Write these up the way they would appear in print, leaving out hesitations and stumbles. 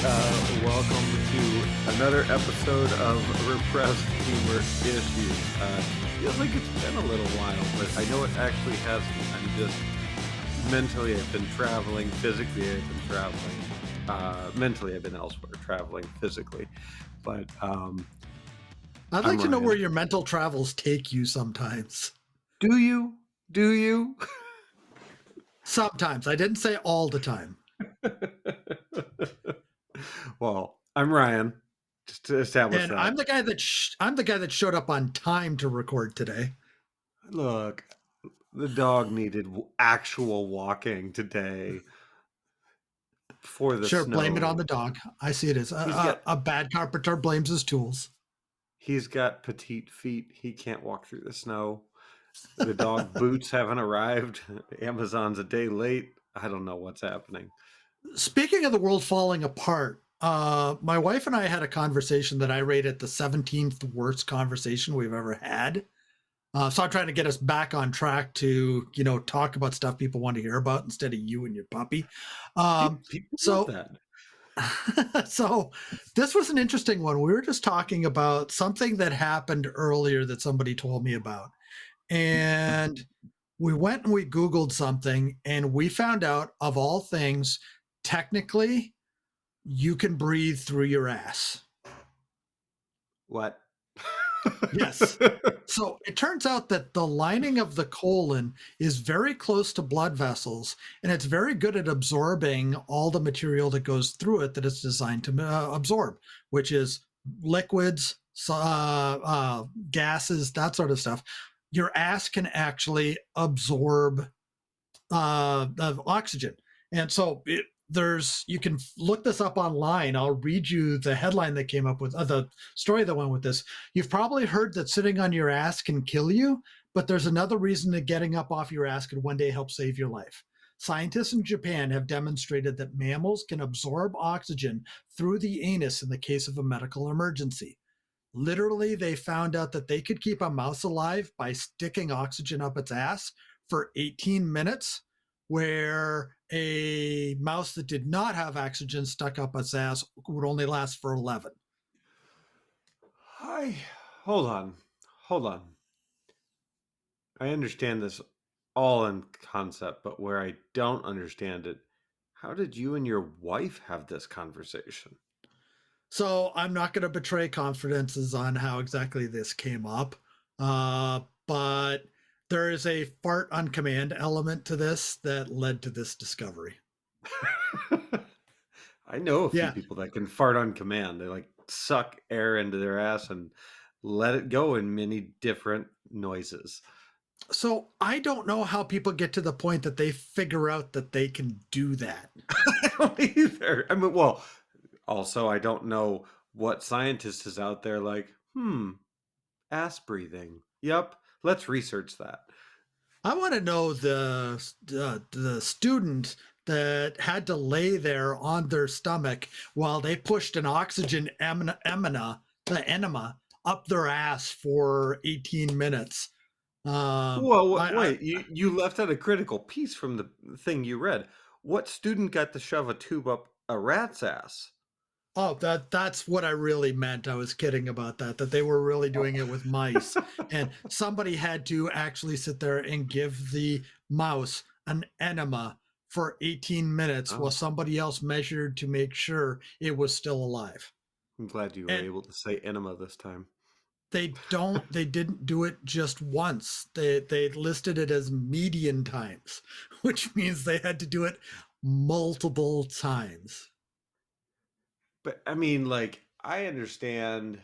Welcome to another episode of Repressed Humor Issues. Feels like it's been a little while, but I know it actually hasn't. I'm just mentally, I've been traveling. Physically, I've been traveling. Mentally, I've been elsewhere, traveling physically. But I'd like to know Ryan. where your mental travels take you sometimes. Do you? Do you? Sometimes. I didn't say all the time. Well, I'm Ryan. Just to establish And that. I'm the guy that showed up on time to record today. Look, the dog needed actual walking today for the Sure, blame it on snow. the dog. I see it as a bad carpenter blames his tools. He's got petite feet. He can't walk through the snow. The dog boots haven't arrived. Amazon's a day late. I don't know what's happening. Speaking of the world falling apart, my wife and I had a conversation that I rated the 17th worst conversation we've ever had. So I'm trying to get us back on track to, talk about stuff people want to hear about instead of you and your puppy. People love So, that. so this was an interesting one. We were just talking about something that happened earlier that somebody told me about. And we went and we Googled something and we found out, of all things, technically, you can breathe through your ass. What? Yes. So it turns out that the lining of the colon is very close to blood vessels, and it's very good at absorbing all the material that goes through it that it's designed to absorb, which is liquids, gases, that sort of stuff. Your ass can actually absorb oxygen. And so you can look this up online. I'll read you the headline that came up with the story that went with this. You've probably heard that sitting on your ass can kill you, but there's another reason that getting up off your ass could one day help save your life. Scientists in Japan have demonstrated that mammals can absorb oxygen through the anus in the case of a medical emergency. Literally, they found out that they could keep a mouse alive by sticking oxygen up its ass for 18 minutes, where a mouse that did not have oxygen stuck up its ass would only last for 11. Hold on. I understand this all in concept, but where I don't understand it, how did you and your wife have this conversation? So I'm not going to betray confidences on how exactly this came up, but there is a fart on command element to this that led to this discovery. I know a few Yeah. people that can fart on command. They like suck air into their ass and let it go in many different noises. So I don't know how people get to the point that they figure out that they can do that. I don't either. I mean, well, also, I don't know what scientist is out there like, ass breathing. Yep, let's research that. I want to know the student that had to lay there on their stomach while they pushed an oxygen enema up their ass for 18 minutes. Whoa, wait, you left out a critical piece from the thing you read. What student got to shove a tube up a rat's ass? Oh, that's what I really meant. I was kidding about that they were really doing it with mice. And somebody had to actually sit there and give the mouse an enema for 18 minutes while somebody else measured to make sure it was still alive. I'm glad you were able to say enema this time. They didn't do it just once. They listed it as median times, which means they had to do it multiple times. But I mean, like, I understand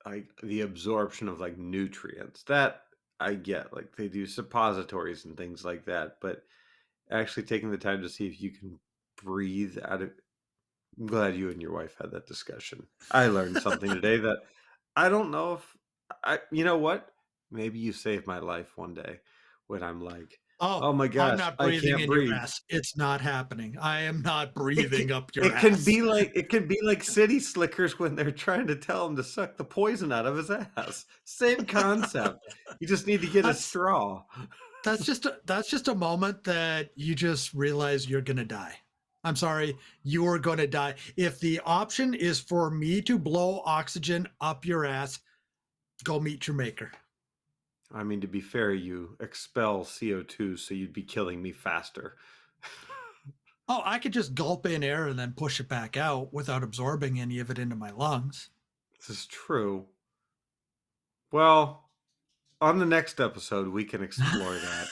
like the absorption of like nutrients. That I get. Like they do suppositories and things like that, but actually taking the time to see if you can breathe out of I'm glad you and your wife had that discussion. I learned something today that I don't know if you know what? Maybe you saved my life one day when I'm like, Oh, oh my I'm gosh, not I breathing can't in your breathe. ass. It's not happening. I am not It breathing can, up your it can ass. be like city slickers when they're trying to tell him to suck the poison out of his ass. Same concept. You just need to get a straw. That's just a moment that you just realize you're gonna die. I'm sorry, you're going to die. If the option is for me to blow oxygen up your ass, go meet your maker. I mean, to be fair, you expel CO2, so you'd be killing me faster. Oh, I could just gulp in air and then push it back out without absorbing any of it into my lungs. This is true. Well, on the next episode, we can explore that.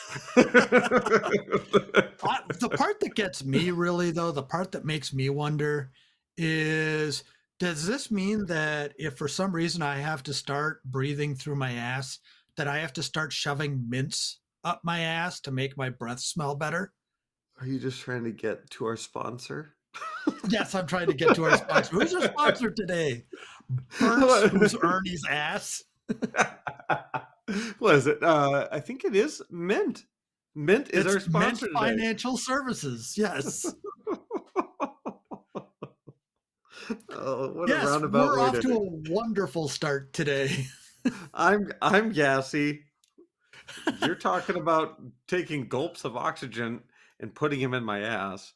The part that gets me really, though, the part that makes me wonder is, does this mean that if for some reason I have to start breathing through my ass, that I have to start shoving mints up my ass to make my breath smell better? Are you just trying to get to our sponsor? Yes, I'm trying to get to our sponsor. Who's our sponsor today? Burt's, who's Ernie's ass. What is it? I think it is Mint. Mint is our It's Mint sponsor today. Financial Services. Yes. Oh, what a Yes, roundabout we're way off to to do. a wonderful start today. I'm gassy. You're talking about taking gulps of oxygen and putting him in my ass,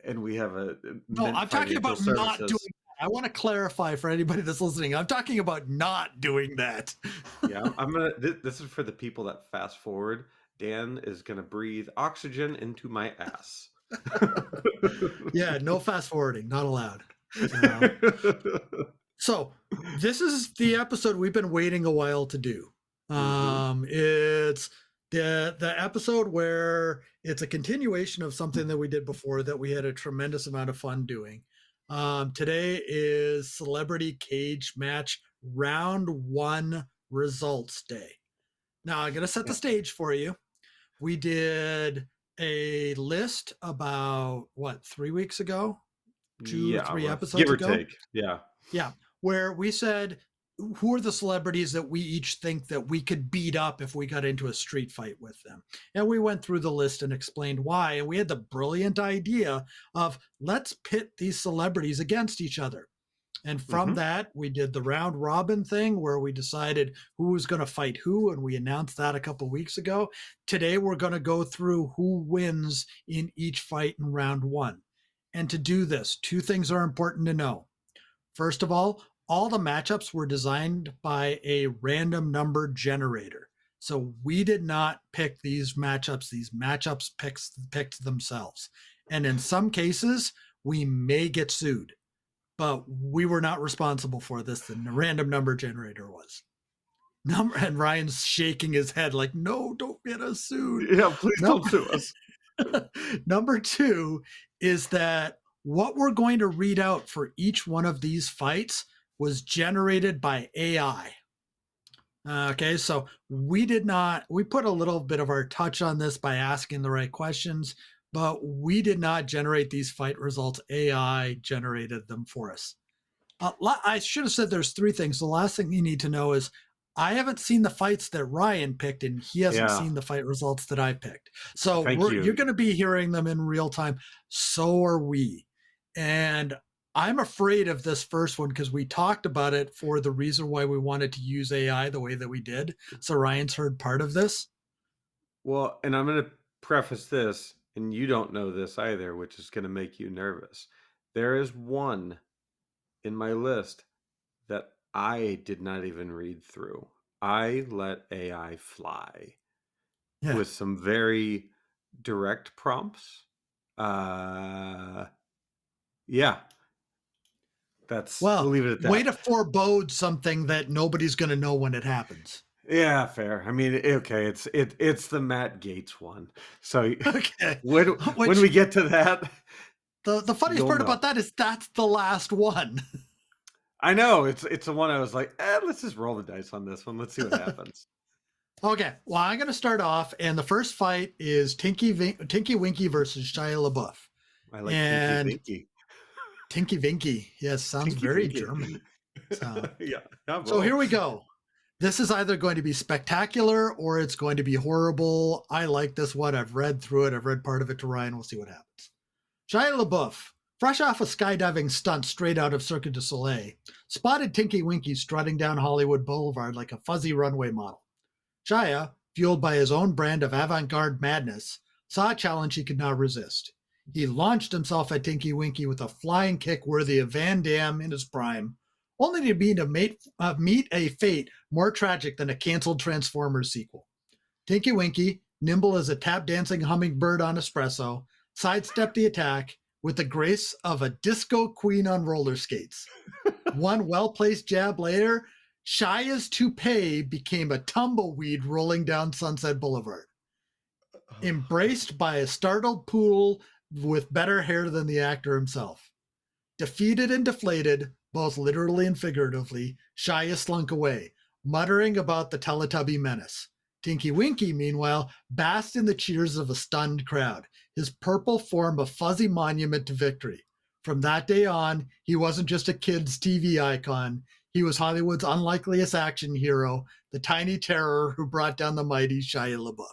and we have a No, Mint I'm talking Financial about not doing Services. that. I want to clarify for anybody that's listening. I'm talking about not doing that. Yeah, I'm gonna. This is for the people that fast forward. Dan is gonna breathe oxygen into my ass. Yeah, no fast forwarding, not allowed. So this is the episode we've been waiting a while to do. Hmm. It's the episode where it's a continuation of something that we did before that we had a tremendous amount of fun doing. Today is Celebrity Cage Match Round One Results Day. Now I'm gonna set the Yeah. stage for you. We did a list about what, 3 weeks ago, two, Yeah, three give episodes or ago. take. Yeah. Yeah, where we said, who are the celebrities that we each think that we could beat up if we got into a street fight with them? And we went through the list and explained why. And we had the brilliant idea of, let's pit these celebrities against each other. And from Hmm. that, we did the round robin thing where we decided who was going to fight who. And we announced that a couple weeks ago. Today, we're going to go through who wins in each fight in round one. And to do this, two things are important to know. First of all the matchups were designed by a random number generator. So we did not pick these matchups. These matchups picked themselves. And in some cases, we may get sued, but we were not responsible for this. The random number generator was. And Ryan's shaking his head like, no, don't get us sued. Yeah, please don't Number, sue us. number two is that what we're going to read out for each one of these fights was generated by AI. Okay, so we put a little bit of our touch on this by asking the right questions, but we did not generate these fight results. AI generated them for us. I should have said there's three things. The last thing you need to know is I haven't seen the fights that Ryan picked, and he hasn't Yeah, seen the fight results that I picked. So thank you're you. going to be hearing them in real time. So are we. And I'm afraid of this first one because we talked about it for the reason why we wanted to use AI the way that we did. So Ryan's heard part of this. Well, and I'm going to preface this, and you don't know this either, which is going to make you nervous. There is one in my list that I did not even read through. I let AI fly Yeah. with some very direct prompts. Uh, yeah, we'll Well, leave it at way that. to forebode something that nobody's going to know when it happens. Yeah, fair. I mean, okay, it's the Matt Gates one. So Okay. when when Which we get to that, the funniest you'll part know. about that is that's the last one. I know it's the one I was like, let's just roll the dice on this one. Let's see what happens. Okay, well, I'm going to start off, and the first fight is Tinky Winky versus Shia LaBeouf. I like Tinky And Vinky. Tinky Vinky, yes, sounds Tinky very Vinky. German. So, Yeah, yeah, so here well, we go. This is either going to be spectacular or it's going to be horrible. I like this one. I've read through it. I've read part of it to Ryan. We'll see what happens. Shia LaBeouf, fresh off a skydiving stunt straight out of Cirque du Soleil, spotted Tinky Winky strutting down Hollywood Boulevard like a fuzzy runway model. Shia, fueled by his own brand of avant-garde madness, saw a challenge he could not resist. He launched himself at Tinky Winky with a flying kick worthy of Van Damme in his prime, only to meet a fate more tragic than a canceled Transformers sequel. Tinky Winky, nimble as a tap dancing hummingbird on espresso, sidestepped the attack with the grace of a disco queen on roller skates. One well placed jab later, shy as toupee became a tumbleweed rolling down Sunset Boulevard, embraced by a startled poodle with better hair than the actor himself. Defeated and deflated, both literally and figuratively, Shia slunk away, muttering about the Teletubby menace. Tinky Winky, meanwhile, basked in the cheers of a stunned crowd, his purple form a fuzzy monument to victory. From that day on, he wasn't just a kid's TV icon. He was Hollywood's unlikeliest action hero, the tiny terror who brought down the mighty Shia LaBeouf.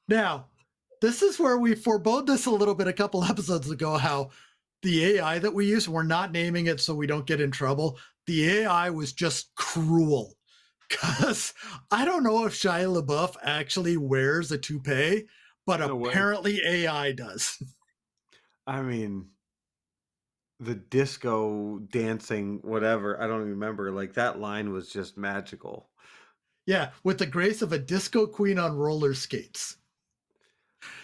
Now, this is where we forebode this a little bit a couple episodes ago how the AI that we use, we're not naming it so we don't get in trouble. The AI was just cruel because I don't know if Shia LaBeouf actually wears a toupee, but No way. apparently AI does. I mean, the disco dancing, whatever, I don't remember. Like that line was just magical. Yeah, with the grace of a disco queen on roller skates.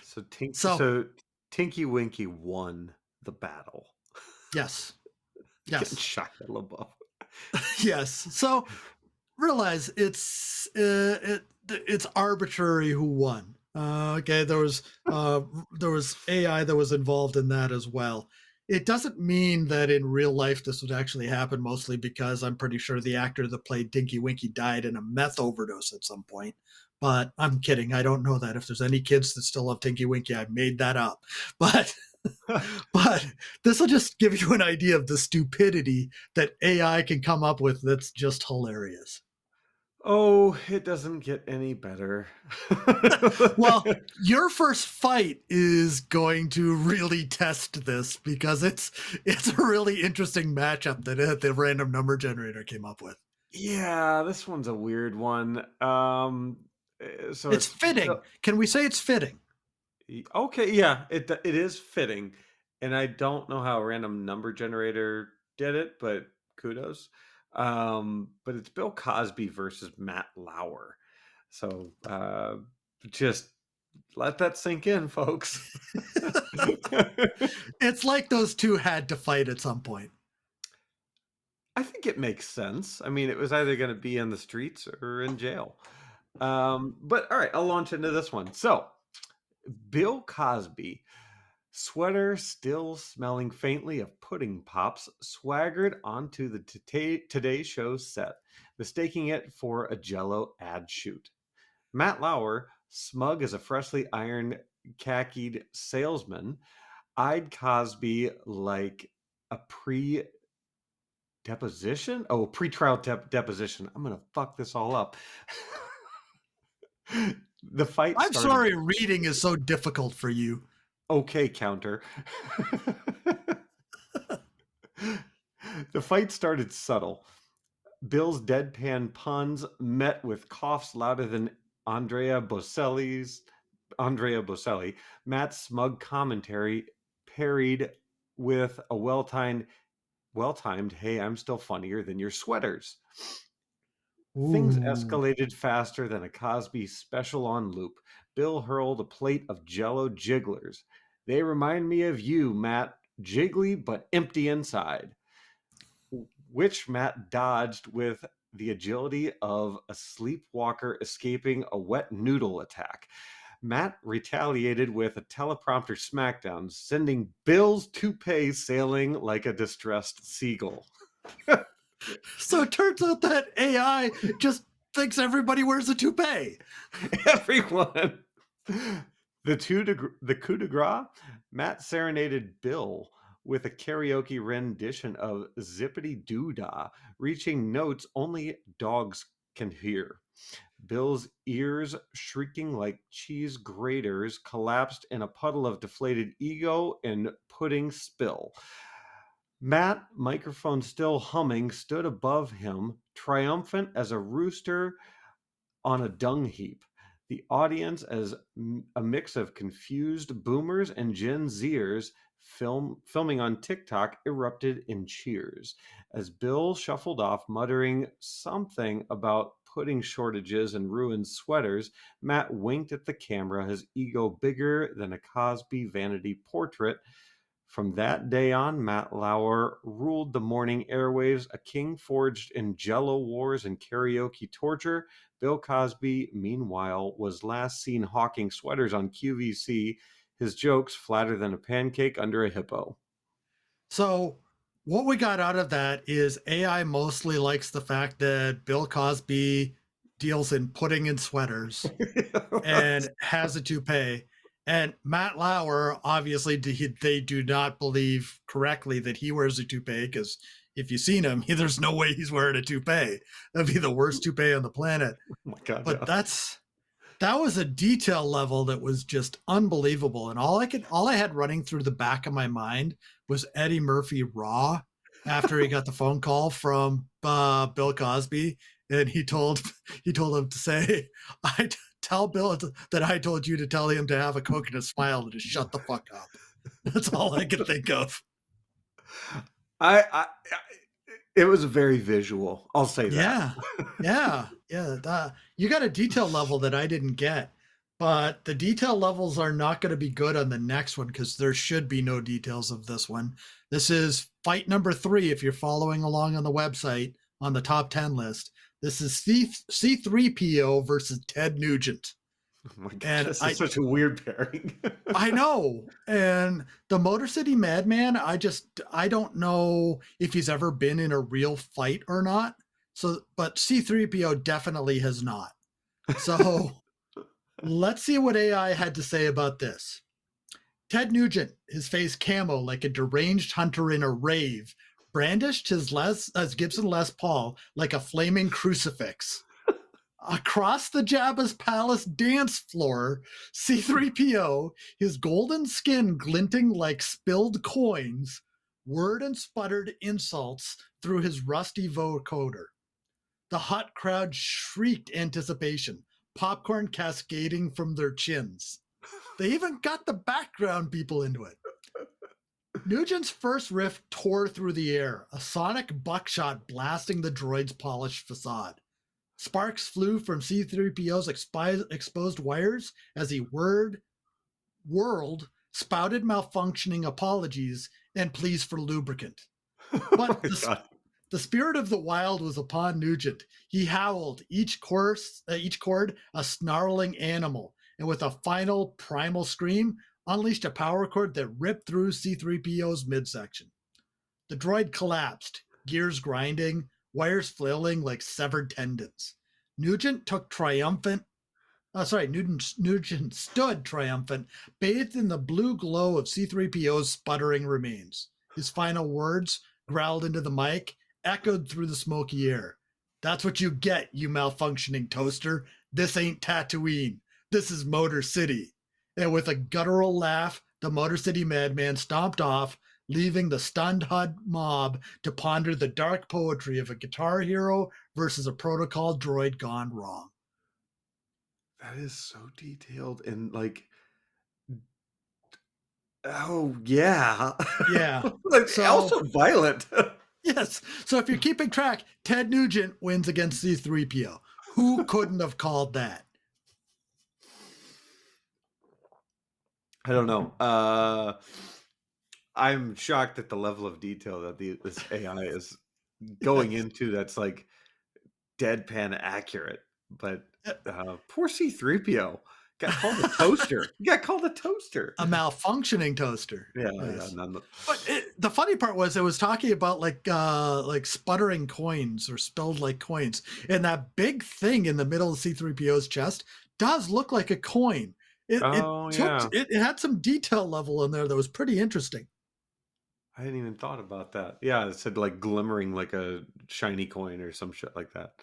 So, So Tinky Winky won the battle yes, against yes, Shia LaBeouf. yes. So realize it's arbitrary who won. Okay, there was AI that was involved in that as well. It doesn't mean that in real life this would actually happen, mostly because I'm pretty sure the actor that played Tinky Winky died in a meth overdose at some point. But I'm kidding. I don't know that. If there's any kids that still love Tinky Winky, I made that up. But but this will just give you an idea of the stupidity that AI can come up with that's just hilarious. Oh, it doesn't get any better. Well, your first fight is going to really test this because it's a really interesting matchup that the random number generator came up with. Yeah, this one's a weird one. So It's it's fitting. Can we say it's fitting? okay, yeah, it is fitting, and I don't know how a random number generator did it, but kudos. But it's Bill Cosby versus Matt Lauer. So just let that sink in, folks. It's like those two had to fight at some point. I think it makes sense. I mean, it was either going to be in the streets or in jail. But all right, I'll launch into this one. So, Bill Cosby, sweater still smelling faintly of pudding pops, swaggered onto the Today Show set, mistaking it for a Jello ad shoot. Matt Lauer, smug as a freshly ironed khakied salesman, eyed Cosby like a deposition? Oh, pre-trial deposition. I'm gonna fuck this all up. The fight I'm started. sorry reading is so difficult for you. Okay, counter. The fight started subtle. Bill's deadpan puns met with coughs louder than Andrea Bocelli. Matt's smug commentary parried with a well-timed, hey, I'm still funnier than your sweaters. Things Ooh. escalated faster than a Cosby special on loop. Bill hurled a plate of Jello jigglers. They remind me of you, Matt. Jiggly but empty inside. Which Matt dodged with the agility of a sleepwalker escaping a wet noodle attack. Matt retaliated with a teleprompter smackdown, sending Bill's toupee sailing like a distressed seagull. So it turns out that AI just thinks everybody wears a toupee. Everyone. The coup de grace, Matt serenaded Bill with a karaoke rendition of Zippity Doo Dah, reaching notes only dogs can hear. Bill's ears, shrieking like cheese graters, collapsed in a puddle of deflated ego and pudding spill. Matt, microphone still humming, stood above him, triumphant as a rooster on a dung heap. the audience as a mix of confused boomers and Gen Zers filming on TikTok erupted in cheers as Bill shuffled off, muttering something about pudding shortages and ruined sweaters. Matt winked at the camera, his ego bigger than a Cosby vanity portrait. From that day on, Matt Lauer ruled the morning airwaves, a king forged in jello wars and karaoke torture. Bill Cosby, meanwhile, was last seen hawking sweaters on QVC, his jokes flatter than a pancake under a hippo. So what we got out of that is AI mostly likes the fact that Bill Cosby deals in pudding and sweaters and has a toupee. And Matt Lauer, obviously, they do not believe correctly that he wears a toupee because if you've seen him, there's no way he's wearing a toupee. That'd be the worst toupee on the planet. Oh my God, But yeah. that was a detail level that was just unbelievable. And all I had running through the back of my mind was Eddie Murphy raw after he got the phone call from Bill Cosby, and he told him to say, "I tell Bill that I told you to tell him to have a Coke and a smile and to shut the fuck up." That's all I could think of. I it was very visual. I'll say that. Yeah. Yeah. Yeah. You got a detail level that I didn't get, but the detail levels are not going to be good on the next one because there should be no details of this one. This is fight number 3. If you're following along on the website on the top 10 list, this is C3PO versus Ted Nugent. Oh my God, And this is such a weird pairing. I know. And the Motor City Madman, I don't know if he's ever been in a real fight or not. So, but C3PO definitely has not. So let's see what AI had to say about this. Ted Nugent, his face camo like a deranged hunter in a rave, brandished his Gibson Les Paul like a flaming crucifix. Across the Jabba's palace dance floor, C3PO, his golden skin glinting like spilled coins, word and sputtered insults through his rusty vocoder. The hot crowd shrieked anticipation, popcorn cascading from their chins. They even got the background people into it. Nugent's first riff tore through the air, a sonic buckshot blasting the droid's polished facade. Sparks flew from C3PO's exposed wires as he whirled, spouted malfunctioning apologies and pleas for lubricant. Oh But my God. the spirit of the wild was upon Nugent. He howled, each chord a snarling animal, and with a final primal scream, unleashed a power cord that ripped through C3PO's midsection. The droid collapsed, gears grinding, wires flailing like severed tendons. Nugent took triumphant. Nugent stood triumphant, bathed in the blue glow of C3PO's sputtering remains. His final words, growled into the mic, echoed through the smoky air. That's what you get, you malfunctioning toaster. This ain't Tatooine. This is Motor City. And with a guttural laugh, the Motor City madman stomped off, leaving the stunned HUD mob to ponder the dark poetry of a guitar hero versus a protocol droid gone wrong. That is so detailed and like, oh yeah. Yeah. Like, So, also violent. yes. So if you're keeping track, Ted Nugent wins against C3PO. Who couldn't have called that? I don't know. I'm shocked at the level of detail that this AI is going Yes. into that's like deadpan accurate. But poor C3PO got called a toaster. He got called a toaster. A malfunctioning toaster. Yeah, yeah. Yes. But the funny part was it was talking about like sputtering coins or spilled like coins, and that big thing in the middle of C3PO's chest does look like a coin. Oh yeah. It had some detail level in there that was pretty interesting. I hadn't even thought about that. Yeah, it said like glimmering like a shiny coin or some shit like that.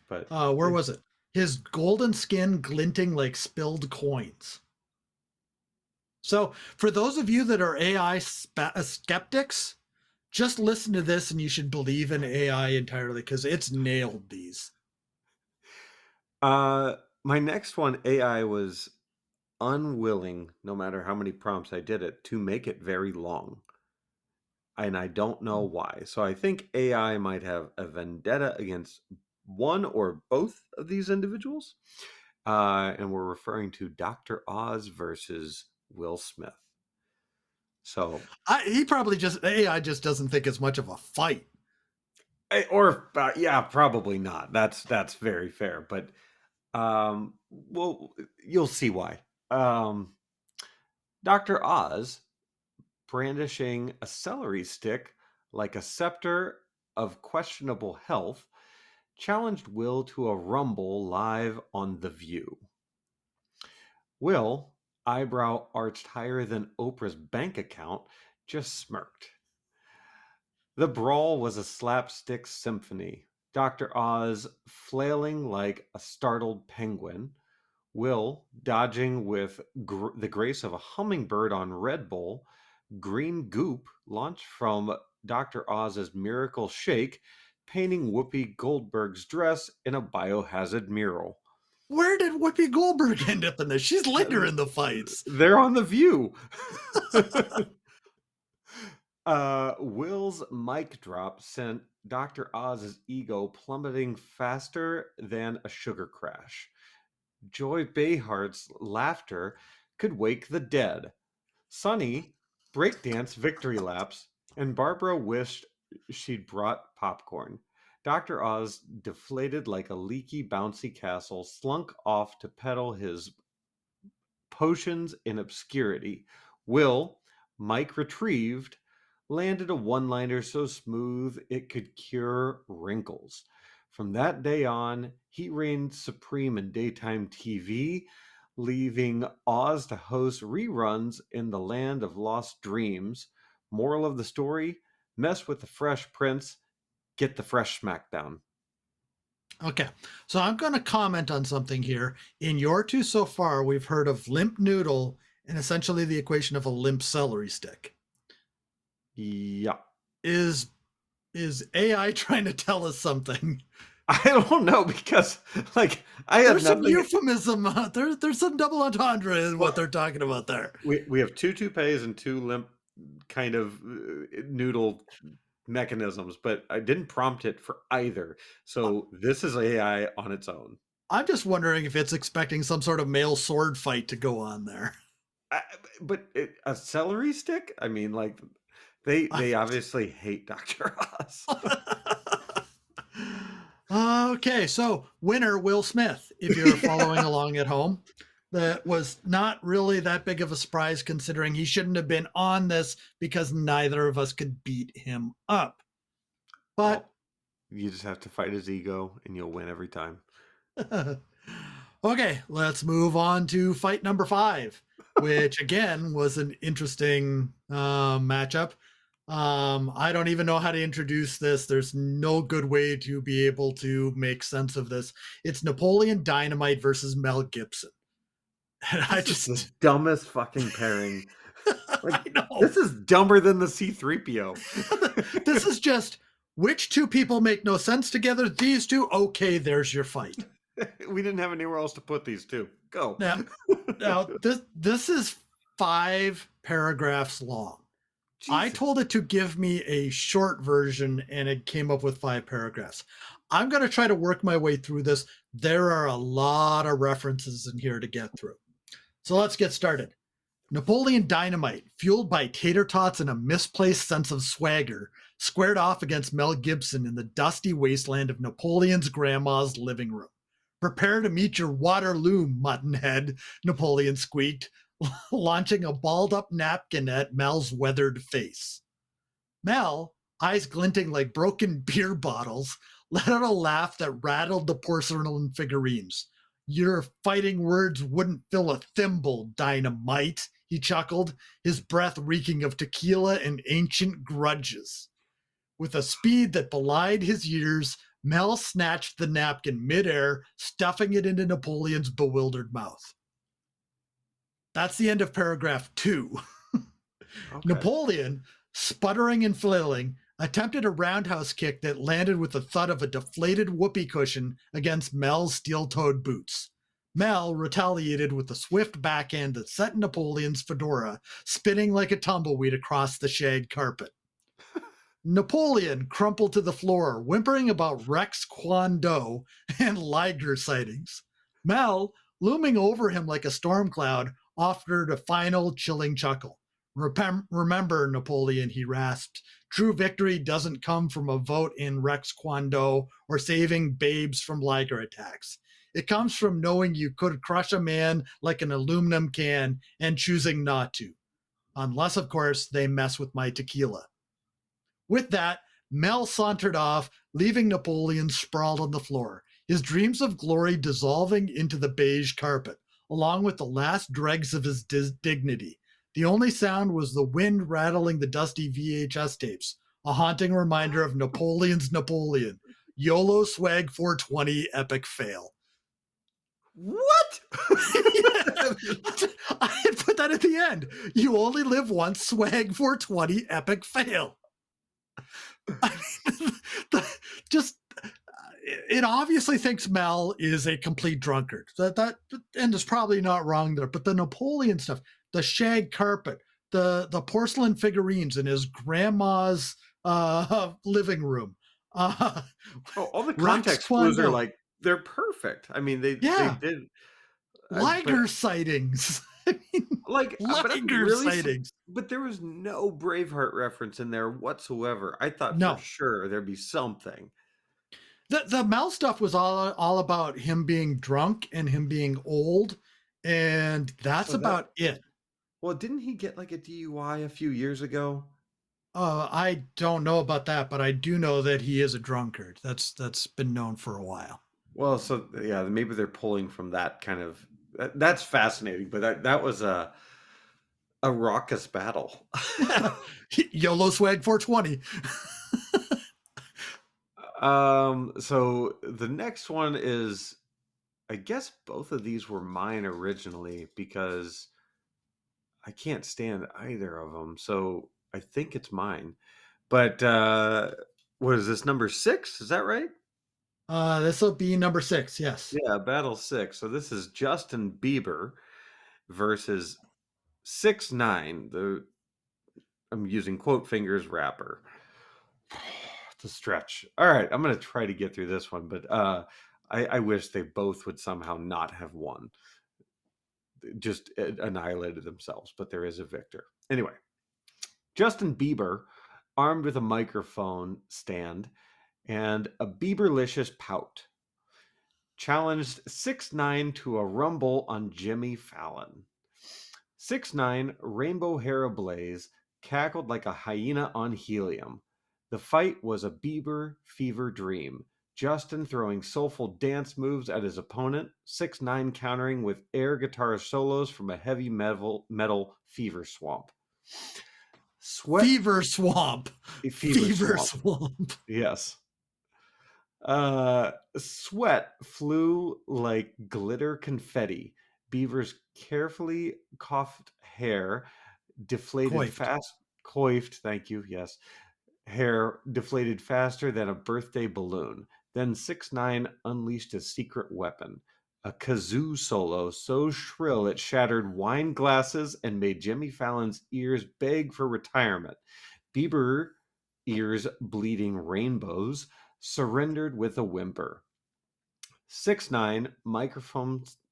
But Where was it? His golden skin glinting like spilled coins. So, for those of you that are AI skeptics, just listen to this and you should believe in AI entirely because it's nailed these. my next one, AI was unwilling, no matter how many prompts I did it, to make it very long. And I don't know why. So I think AI might have a vendetta against one or both of these individuals. And we're referring to Dr. Oz versus Will Smith. So, He probably just AI just doesn't think it's much of a fight. yeah, probably not. That's very fair. But well, you'll see why. Um, Dr. Oz brandishing a celery stick like a scepter of questionable health challenged Will to a rumble live on The View. Will, eyebrow arched higher than Oprah's bank account, just smirked. The brawl was a slapstick symphony. Dr. Oz flailing like a startled penguin, Will dodging with the grace of a hummingbird on Red Bull, green goop launched from Dr. Oz's miracle shake, painting Whoopi Goldberg's dress in a biohazard mural. Where did Whoopi Goldberg end up in this? She's later in the fights. They're on The View. Will's mic drop sent Dr. Oz's ego plummeting faster than a sugar crash. Joy Behart's laughter could wake the dead. Sunny breakdance victory laps, and Barbara wished she'd brought popcorn. Dr. Oz, deflated like a leaky, bouncy castle, slunk off to peddle his potions in obscurity. Will, Mike retrieved, landed a one liner so smooth it could cure wrinkles. From that day on, he reigned supreme in daytime TV, leaving Oz to host reruns in the land of lost dreams. Moral of the story: mess with the Fresh Prince, get the fresh smackdown. Okay, so I'm going to comment on something here. In your two so far, we've heard of limp noodle and essentially the equation of a limp celery stick. Yeah. Is AI trying to tell us something? I don't know because, like, I had There's some nothing. euphemism. There's some double entendre in what Well, they're talking about there. we have two toupees and two limp kind of noodle mechanisms, but I didn't prompt it for either. So this is AI on its own. I'm just wondering if it's expecting some sort of male sword fight to go on there. I, but a celery stick? I mean, like they obviously hate Dr. Oz. Okay, so winner Will Smith, if you're following along at home. That was not really that big of a surprise considering he shouldn't have been on this because neither of us could beat him up. But Well, you just have to fight his ego and you'll win every time. okay, let's move on to fight number 5, which again was an interesting matchup. I don't even know how to introduce this. There's no good way to be able to make sense of this. It's Napoleon Dynamite versus Mel Gibson. And I This is the just, dumbest fucking pairing. Like, I know. this is dumber than the C3PO. This is just which two people make no sense together? These two. Okay, there's your fight. We didn't have anywhere else to put these two. Go. Now this is 5 paragraphs long. I Jesus. told it to give me a short version and it came up with 5 paragraphs. I'm going to try to work my way through this. There are a lot of references in here to get through. So let's get started. Napoleon Dynamite, fueled by tater tots and a misplaced sense of swagger, squared off against Mel Gibson in the dusty wasteland of Napoleon's grandma's living room. Prepare to meet your Waterloo, muttonhead, Napoleon squeaked, launching a balled up napkin at Mel's weathered face. Mel, eyes glinting like broken beer bottles, let out a laugh that rattled the porcelain figurines. Your fighting words wouldn't fill a thimble, Dynamite, he chuckled, his breath reeking of tequila and ancient grudges. With a speed that belied his years, Mel snatched the napkin midair, stuffing it into Napoleon's bewildered mouth. That's the end of paragraph 2. Okay. Napoleon, sputtering and flailing, attempted a roundhouse kick that landed with the thud of a deflated whoopee cushion against Mel's steel-toed boots. Mel retaliated with a swift backhand that sent Napoleon's fedora spinning like a tumbleweed across the shag carpet. Napoleon crumpled to the floor, whimpering about Rex Kwon Do and Liger sightings. Mel, looming over him like a storm cloud, offered a final chilling chuckle. Remember, Napoleon, he rasped, true victory doesn't come from a vote in Rex Kwon Do or saving babes from Liger attacks. It comes from knowing you could crush a man like an aluminum can and choosing not to. Unless, of course, they mess with my tequila. With that, Mel sauntered off, leaving Napoleon sprawled on the floor, his dreams of glory dissolving into the beige carpet, along with the last dregs of his dignity. The only sound was the wind rattling the dusty VHS tapes, a haunting reminder of Napoleon's Napoleon. YOLO Swag 420 epic fail. What? Yeah, I had put that at the end. You only live once, Swag 420 epic fail. I mean, just it obviously thinks Mel is a complete drunkard. That and is probably not wrong there. But the Napoleon stuff, the shag carpet, the porcelain figurines in his grandma's living room, uh, Oh, all the Rex context clues are Kwon, like they're perfect. I mean, they yeah, did, but Liger sightings. I mean, like, but I'm Liger really, sightings. but there was no Braveheart reference in there whatsoever. I thought for No, sure there'd be something. the Mel stuff was all about him being drunk and him being old, and that's So that, about it. well, didn't he get like a DUI a few years ago? I don't know about that, but I do know that he is a drunkard. That's been known for a while. Well, so yeah, maybe they're pulling from that kind of. That's fascinating, but that was a raucous battle. YOLO swag 420. So the next one is, I guess both of these were mine originally because I can't stand either of them. So I think it's mine. But what is this, number 6? Is that right? This will be number 6. Yes. Yeah, battle 6. So this is Justin Bieber versus 6ix9ine, the I'm using quote fingers rapper. It's a stretch. All right, I'm gonna try to get through this one, but I wish they both would somehow not have won, just annihilated themselves. But there is a victor. Anyway, Justin Bieber, armed with a microphone stand and a Bieberlicious pout, challenged 6ix9ine to a rumble on Jimmy Fallon. 6ix9ine, rainbow hair ablaze, cackled like a hyena on helium. The fight was a Bieber fever dream. Justin throwing soulful dance moves at his opponent, 6ix9ine countering with air guitar solos from a heavy metal fever swamp. Sweat Fever swamp. fever Fever swamp. swamp. Yes. Sweat flew like glitter confetti. Beaver's carefully coiffed hair deflated Coiffed. fast. Coiffed, thank you. Yes, hair deflated faster than a birthday balloon. Then 6ix9ine unleashed a secret weapon, a kazoo solo so shrill it shattered wine glasses and made Jimmy Fallon's ears beg for retirement. Bieber, ears bleeding rainbows, surrendered with a whimper. 6ix9ine,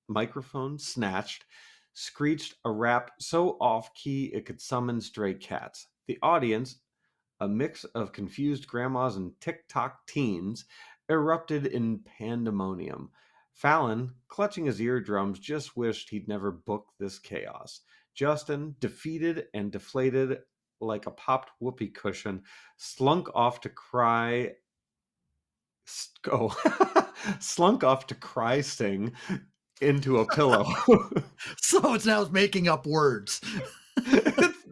microphone snatched, screeched a rap so off key it could summon stray cats. The audience, a mix of confused grandmas and TikTok teens, erupted in pandemonium. Fallon, clutching his eardrums, just wished he'd never booked this chaos. Justin, defeated and deflated like a popped whoopee cushion, slunk off to cry. Oh, slunk off to cry sing into a pillow. So it's now making up words.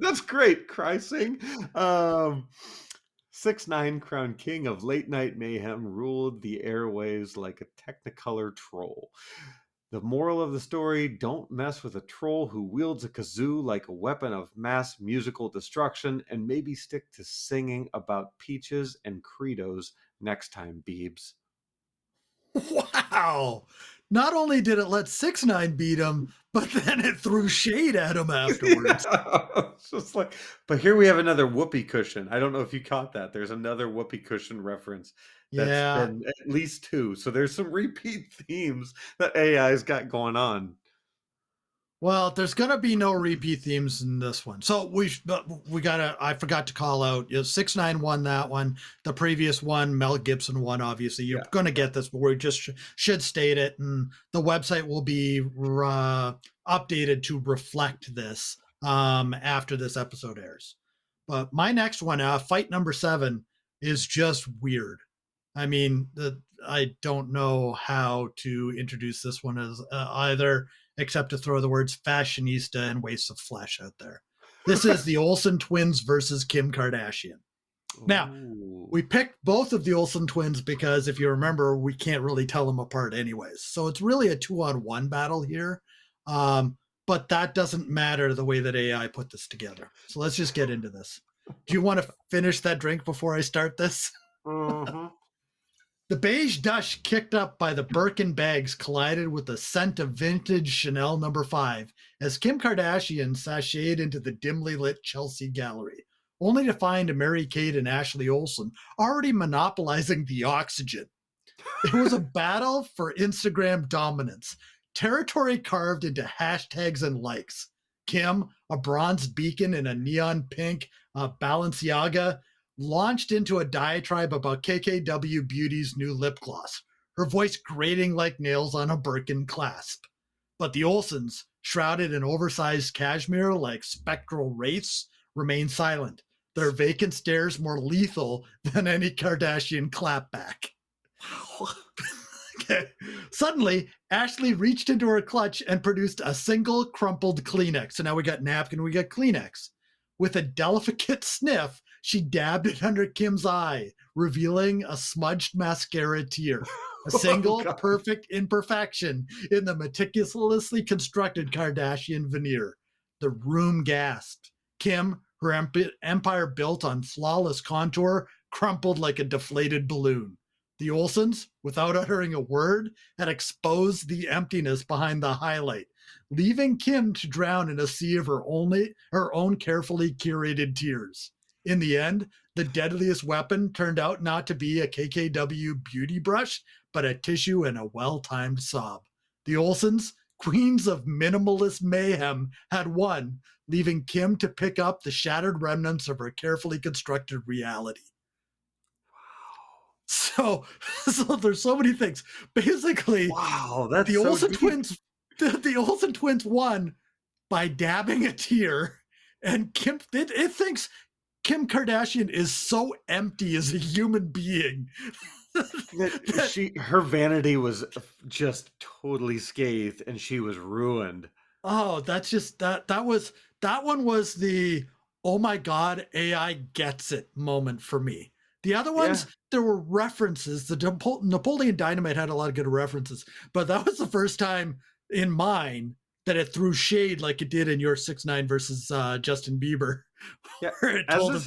That's great. Cry sing. 6ix9ine, crowned king of late night mayhem, ruled the airwaves like a technicolor troll. The moral of the story: don't mess with a troll who wields a kazoo like a weapon of mass musical destruction, and maybe stick to singing about peaches and Credos next time, Beebs. Wow. Not only did it let 6ix9ine beat him, but then it threw shade at him afterwards. Yeah, it's just like, but here we have another whoopee cushion. I don't know if you caught that. There's another whoopee cushion reference that's Yeah. been at least two. So there's some repeat themes that AI's got going on. Well, there's gonna be no repeat themes in this one. So we gotta. I forgot to call out. 6ix9ine won that one. The previous one, Mel Gibson won. Obviously, you're Yeah, gonna yeah. get this, but we just should state it, and the website will be updated to reflect this after this episode airs. But my next one, fight number 7, is just weird. I mean, I don't know how to introduce this one as either, except to throw the words fashionista and waste of flesh out there. This is the Olsen twins versus Kim Kardashian. Now, Ooh. we picked both of the Olsen twins because if you remember, we can't really tell them apart anyways. So it's really a 2-on-1 battle here. But that doesn't matter the way that AI put this together. So let's just get into this. Do you want to finish that drink before I start this? Mhm. The beige Dush kicked up by the Birkin bags collided with the scent of vintage Chanel number 5 as Kim Kardashian sashayed into the dimly lit Chelsea gallery, only to find Mary Kate and Ashley Olsen already monopolizing the oxygen. It was a battle for Instagram dominance, territory carved into hashtags and likes. Kim, a bronze beacon in a neon pink Balenciaga, launched into a diatribe about KKW Beauty's new lip gloss, her voice grating like nails on a Birkin clasp. But the Olsens, shrouded in oversized cashmere like spectral wraiths, remain silent, their vacant stares more lethal than any Kardashian clapback. Okay. Suddenly, Ashley reached into her clutch and produced a single crumpled Kleenex. So now we got napkin, we got Kleenex. With a delicate sniff, she dabbed it under Kim's eye, revealing a smudged mascara tear. A Oh single god. perfect imperfection in the meticulously constructed Kardashian veneer. The room gasped. Kim, her empire built on flawless contour, crumpled like a deflated balloon. The Olsens, without uttering a word, had exposed the emptiness behind the highlight, leaving Kim to drown in a sea of her own carefully curated tears. In the end, the deadliest weapon turned out not to be a KKW beauty brush, but a tissue and a well-timed sob. The Olsens, queens of minimalist mayhem, had won, leaving Kim to pick up the shattered remnants of her carefully constructed reality. So, so there's so many things. Basically, Wow, that's the so Olsen deep. twins, the Olsen twins won by dabbing a tear, and it thinks Kim Kardashian is so empty as a human being That that her vanity was just totally scathed and she was ruined. oh, that's just that one was the oh my god, AI gets it moment for me. The other Yeah. ones, there were references. The Napoleon Dynamite had a lot of good references, but that was the first time in mine that it threw shade like it did in your 6ix9ine versus Justin Bieber, Yeah, where it told him this.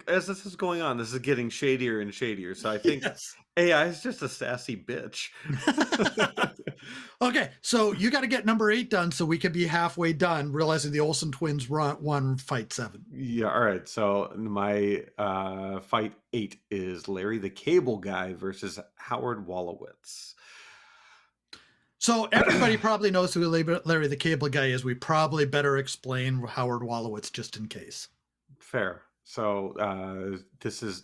as this is going on, this is getting shadier and shadier, so I think Yes. AI is just a sassy bitch. Okay, so you got to get number 8 done so we can be halfway done, realizing the Olsen twins won fight 7. Yeah, alright, so my, fight 8 is Larry the Cable Guy versus Howard Wolowitz. So everybody probably knows who Larry the Cable Guy is. We probably better explain Howard Wolowitz just in case. Fair. So, this is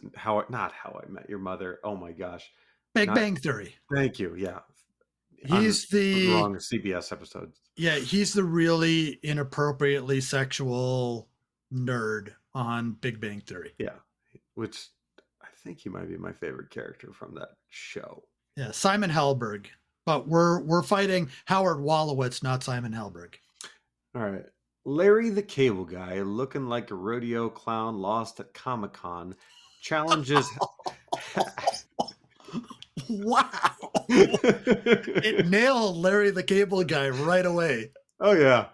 not How I Met Your Mother, oh my gosh. Big Not Bang Theory. Thank you, yeah. On He's the the wrong CBS episodes. he's the really inappropriately sexual nerd on Big Bang Theory. Yeah, which I think he might be my favorite character from that show. Yeah, Simon Helberg. But we're fighting Howard Wolowitz, not Simon Helberg. Alright. Larry the Cable Guy, looking like a rodeo clown lost at Comic-Con, challenges Wow. It nailed Larry the Cable Guy right away. Oh, yeah.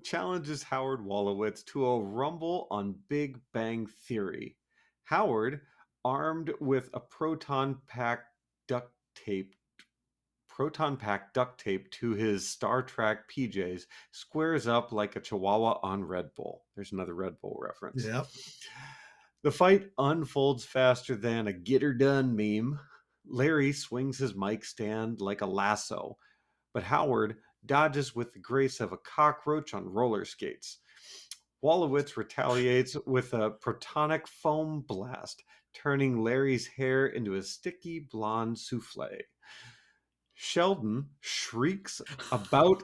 Challenges Howard Wolowitz to a rumble on Big Bang Theory. Howard, armed with a proton pack duct tape proton pack duct tape to his Star Trek PJs squares up like a chihuahua on Red Bull. There's another Red Bull reference. Yep. The fight unfolds faster than a get her done meme. Larry swings his mic stand like a lasso, but Howard dodges with the grace of a cockroach on roller skates. Wolowitz retaliates with a protonic foam blast, turning Larry's hair into a sticky blonde souffle. Sheldon shrieks about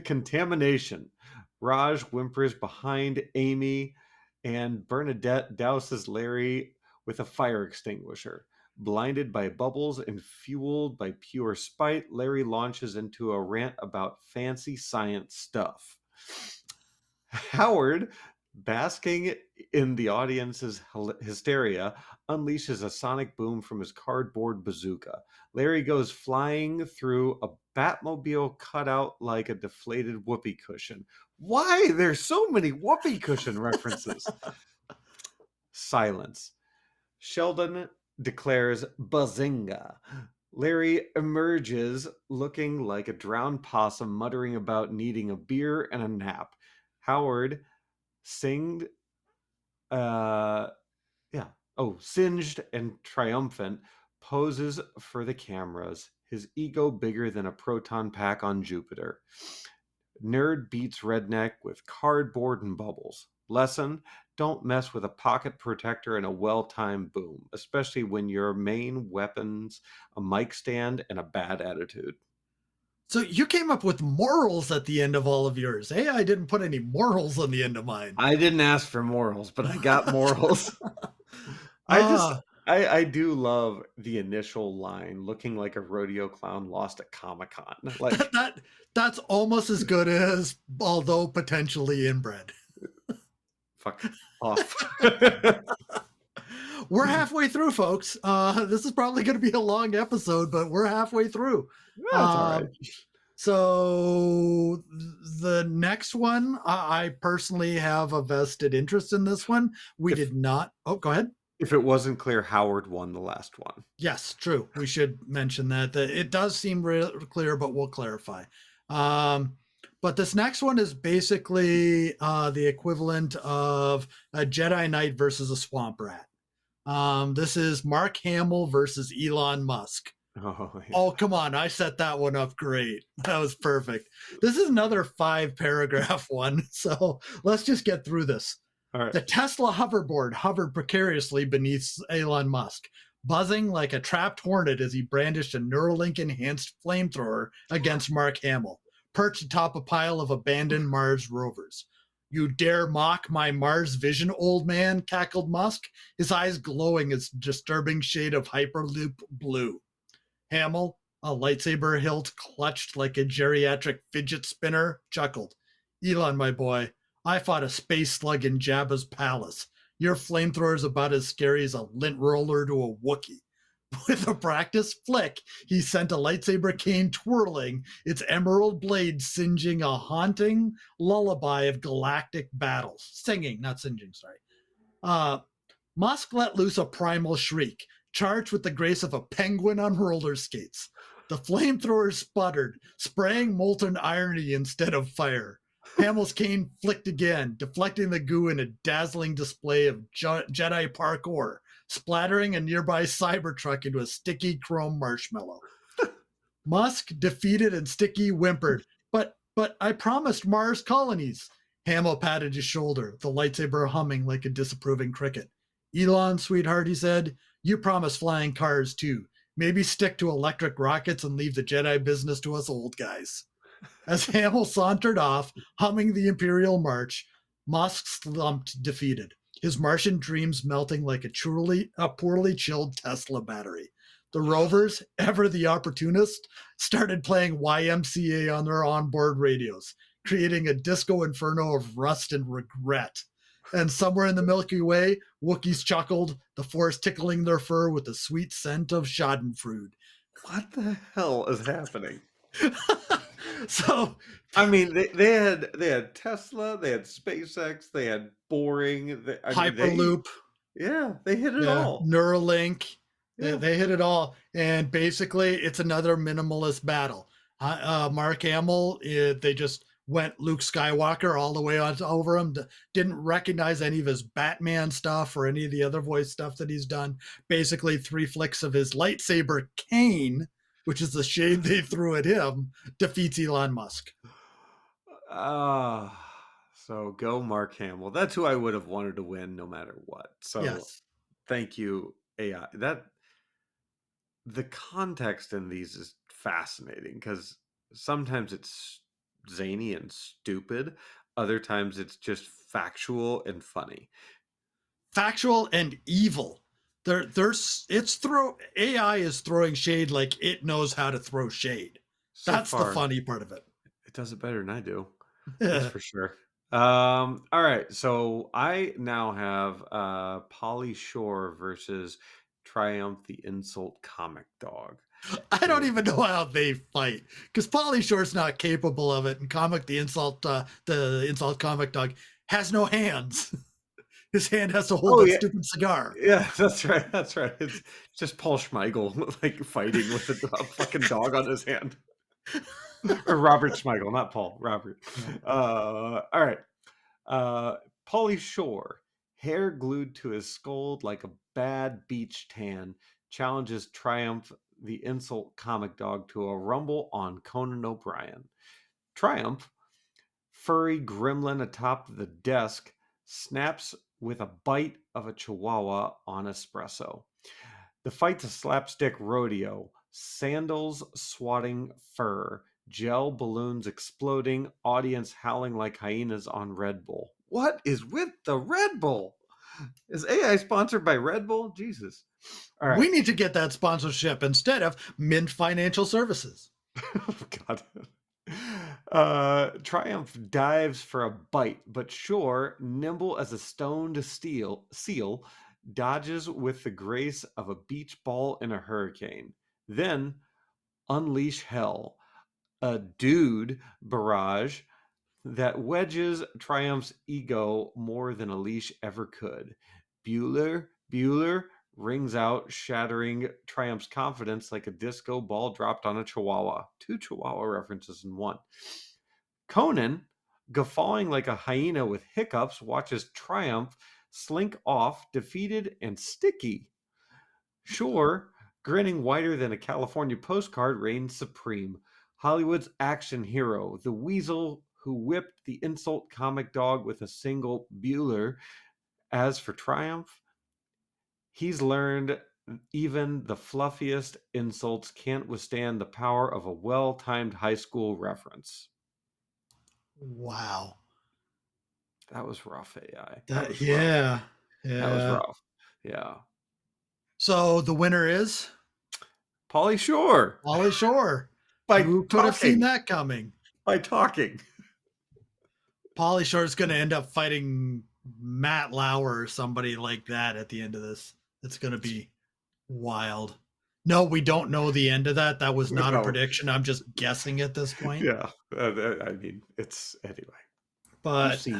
contamination. Raj whimpers behind Amy, and Bernadette douses Larry with a fire extinguisher. Blinded by bubbles and fueled by pure spite, Larry launches into a rant about fancy science stuff. Howard, basking in the audience's hysteria, unleashes a sonic boom from his cardboard bazooka. Larry goes flying through a Batmobile cut out like a deflated whoopee cushion. Why? There's so many whoopee cushion references. Silence. Sheldon declares Bazinga. Larry emerges looking like a drowned possum, muttering about needing a beer and a nap. Howard singed, uh, yeah, singed and triumphant, poses for the cameras, his ego bigger than a proton pack on Jupiter. Nerd beats redneck with cardboard and bubbles. Lesson: don't mess with a pocket protector and a well-timed boom, especially when your main weapon's a mic stand and a bad attitude. So you came up with morals at the end of all of yours. Hey, I didn't put any morals on the end of mine. I didn't ask for morals, but I got morals. I just Ah, I do love the initial line, looking like a rodeo clown lost at Comic-Con. that, Like, that that's almost as good as, although potentially inbred. fuck off. We're halfway through, folks. This is probably going to be a long episode, but we're halfway through. That's all right. So the next one, I personally have a vested interest in this one. We If did not. Oh, go ahead. if it wasn't clear, Howard won the last one. Yes, true. We should mention that it does seem clear, but we'll clarify. Um, but this next one is basically the equivalent of a Jedi Knight versus a swamp rat. This is Mark Hamill versus Elon Musk. Oh, yeah. Oh, come on. I set that one up great. That was perfect. This is another 5-paragraph one. So let's just get through this. All right. The Tesla hoverboard hovered precariously beneath Elon Musk, buzzing like a trapped hornet as he brandished a Neuralink enhanced flamethrower against Mark Hamill, perched atop a pile of abandoned Mars rovers. You dare mock my Mars vision, old man, cackled Musk, his eyes glowing a disturbing shade of Hyperloop blue. Hamill, a lightsaber hilt clutched like a geriatric fidget spinner, chuckled. Elon, my boy, I fought a space slug in Jabba's palace. Your flamethrower is about as scary as a lint roller to a Wookiee. With a practice flick, he sent a lightsaber cane twirling, its emerald blade singeing a haunting lullaby of galactic battles. Singing, not singeing, sorry. Musk let loose a primal shriek, charged with the grace of a penguin on roller skates. The flamethrower sputtered, spraying molten irony instead of fire. Hamill's cane flicked again, deflecting the goo in a dazzling display of Jedi parkour, splattering a nearby Cybertruck into a sticky chrome marshmallow. Musk, defeated and sticky, whimpered, but I promised Mars colonies. Hamill patted his shoulder, the lightsaber humming like a disapproving cricket. Elon, sweetheart, he said, you promised flying cars too. Maybe stick to electric rockets and leave the Jedi business to us old guys. As Hamill sauntered off, humming the Imperial March, Musk slumped defeated, his Martian dreams melting like a poorly chilled Tesla battery. The rovers, ever the opportunist, started playing YMCA on their onboard radios, creating a disco inferno of rust and regret. And somewhere in the Milky Way, Wookiees chuckled, the force tickling their fur with the sweet scent of schadenfreude. What the hell is happening? So, I mean, they had Tesla, they had SpaceX, they had Boring. Hyperloop, Yeah, they hit it yeah, all. Neuralink. Yeah. They hit it all, and basically, it's another minimalist battle. Mark Hamill, they just went Luke Skywalker all the way on over him. Didn't recognize any of his Batman stuff or any of the other voice stuff that he's done. Basically, three flicks of his lightsaber cane, which is the shade they threw at him, defeats Elon Musk. Ah, so go Mark Hamill. That's who I would have wanted to win no matter what. So Yes. thank you, AI. That the context in these is fascinating because sometimes it's zany and stupid, other times it's just factual and funny. Factual and evil. There's it's throw AI is throwing shade like it knows how to throw shade. So That's the far, funny part of it does it better than I do. That's it. for sure. All right. So I now have Polly Shore versus Triumph the Insult Comic Dog. I don't Here. even know how they fight because Pauly Shore's not capable of it, and Comic the insult comic dog has no hands. His hand has to hold Oh that yeah, stupid cigar. yeah, that's right. That's right. It's just Paul Schmeigel like fighting with a fucking dog on his hand. Or Robert Schmeigel, not Paul. Robert. Yeah. All right. Pauly Shore, hair glued to his skull like a bad beach tan, challenges Triumph the insult comic dog to a rumble on Conan O'Brien. Triumph, furry gremlin atop the desk, snaps with a bite of a chihuahua on espresso. The fight's a slapstick rodeo, sandals swatting fur, gel balloons exploding, audience howling like hyenas on Red Bull. What is with the Red Bull? Is AI sponsored by Red Bull? Jesus. All We right. need to get that sponsorship instead of Mint Financial Services. God. Triumph dives for a bite, but Shore, nimble as a stoned seal, dodges with the grace of a beach ball in a hurricane. Then unleash hell, a dude barrage that wedges Triumph's ego more than a leash ever could. Bueller rings out, shattering Triumph's confidence like a disco ball dropped on a chihuahua. Two chihuahua references in one. Conan, guffawing like a hyena with hiccups, watches Triumph slink off, defeated and sticky. Shore, grinning whiter than a California postcard, reigns supreme. Hollywood's action hero, the weasel who whipped the insult comic dog with a single Bueller. As for Triumph, he's learned even the fluffiest insults can't withstand the power of a well timed high school reference. Wow. That was rough, AI. That That was rough. yeah. That was Yeah. rough. Yeah. So the winner is Polly Shore Pauly Shore. by Who could have seen talking. that coming? By talking. Pauly Shore is going to end up fighting Matt Lauer or somebody like that at the end of this. It's going to be wild. No, we don't know the end of that. That was not a No. prediction. I'm just guessing at this point. Yeah. I mean, it's anyway. We'll But see.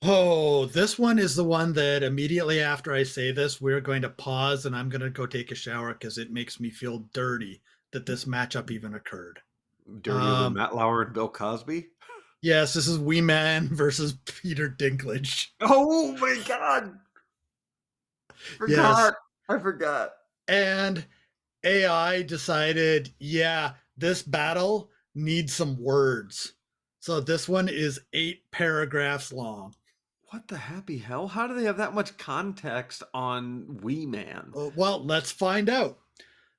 oh, this one is the one that immediately after I say this, we're going to pause and I'm going to go take a shower because it makes me feel dirty that this matchup even occurred. Dirtier than Um, Matt Lauer and Bill Cosby. yes, this is Wee Man versus Peter Dinklage. Oh my God. Yes. Forgot. I forgot. And AI decided, yeah, this battle needs some words. So this one is 8 paragraphs long. What the happy hell? How do they have that much context on Wee Man? Well, let's find out.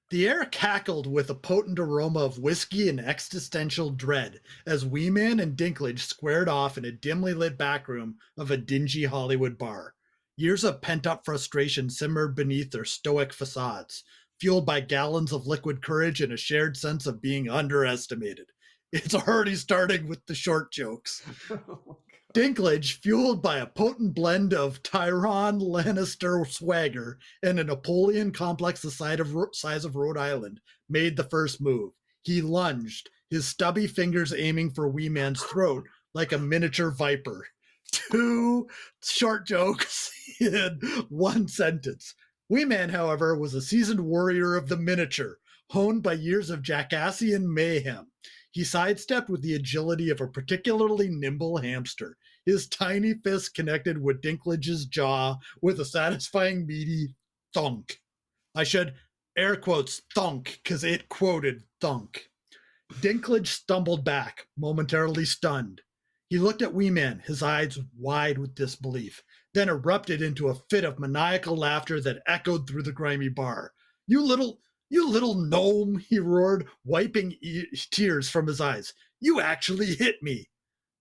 The air cackled with a potent aroma of whiskey and existential dread as Weeman and Dinklage squared off in a dimly lit backroom of a dingy Hollywood bar. Years of pent up frustration simmered beneath their stoic facades, fueled by gallons of liquid courage and a shared sense of being underestimated. It's already starting with the short jokes. Dinklage, fueled by a potent blend of Tyrone Lannister swagger and a Napoleon complex the size of Rhode Island, made the first move. He lunged, his stubby fingers aiming for Wee Man's throat like a miniature viper. Two short jokes in one sentence. Wee Man, however, was a seasoned warrior of the miniature, honed by years of Jackassian mayhem. He sidestepped with the agility of a particularly nimble hamster. His tiny fist connected with Dinklage's jaw with a satisfying meaty thunk. I should air quotes thunk because it quoted thunk. Dinklage stumbled back, momentarily stunned. He looked at Wee Man, his eyes wide with disbelief, then erupted into a fit of maniacal laughter that echoed through the grimy bar. You little gnome, he roared, wiping tears from his eyes. You actually hit me.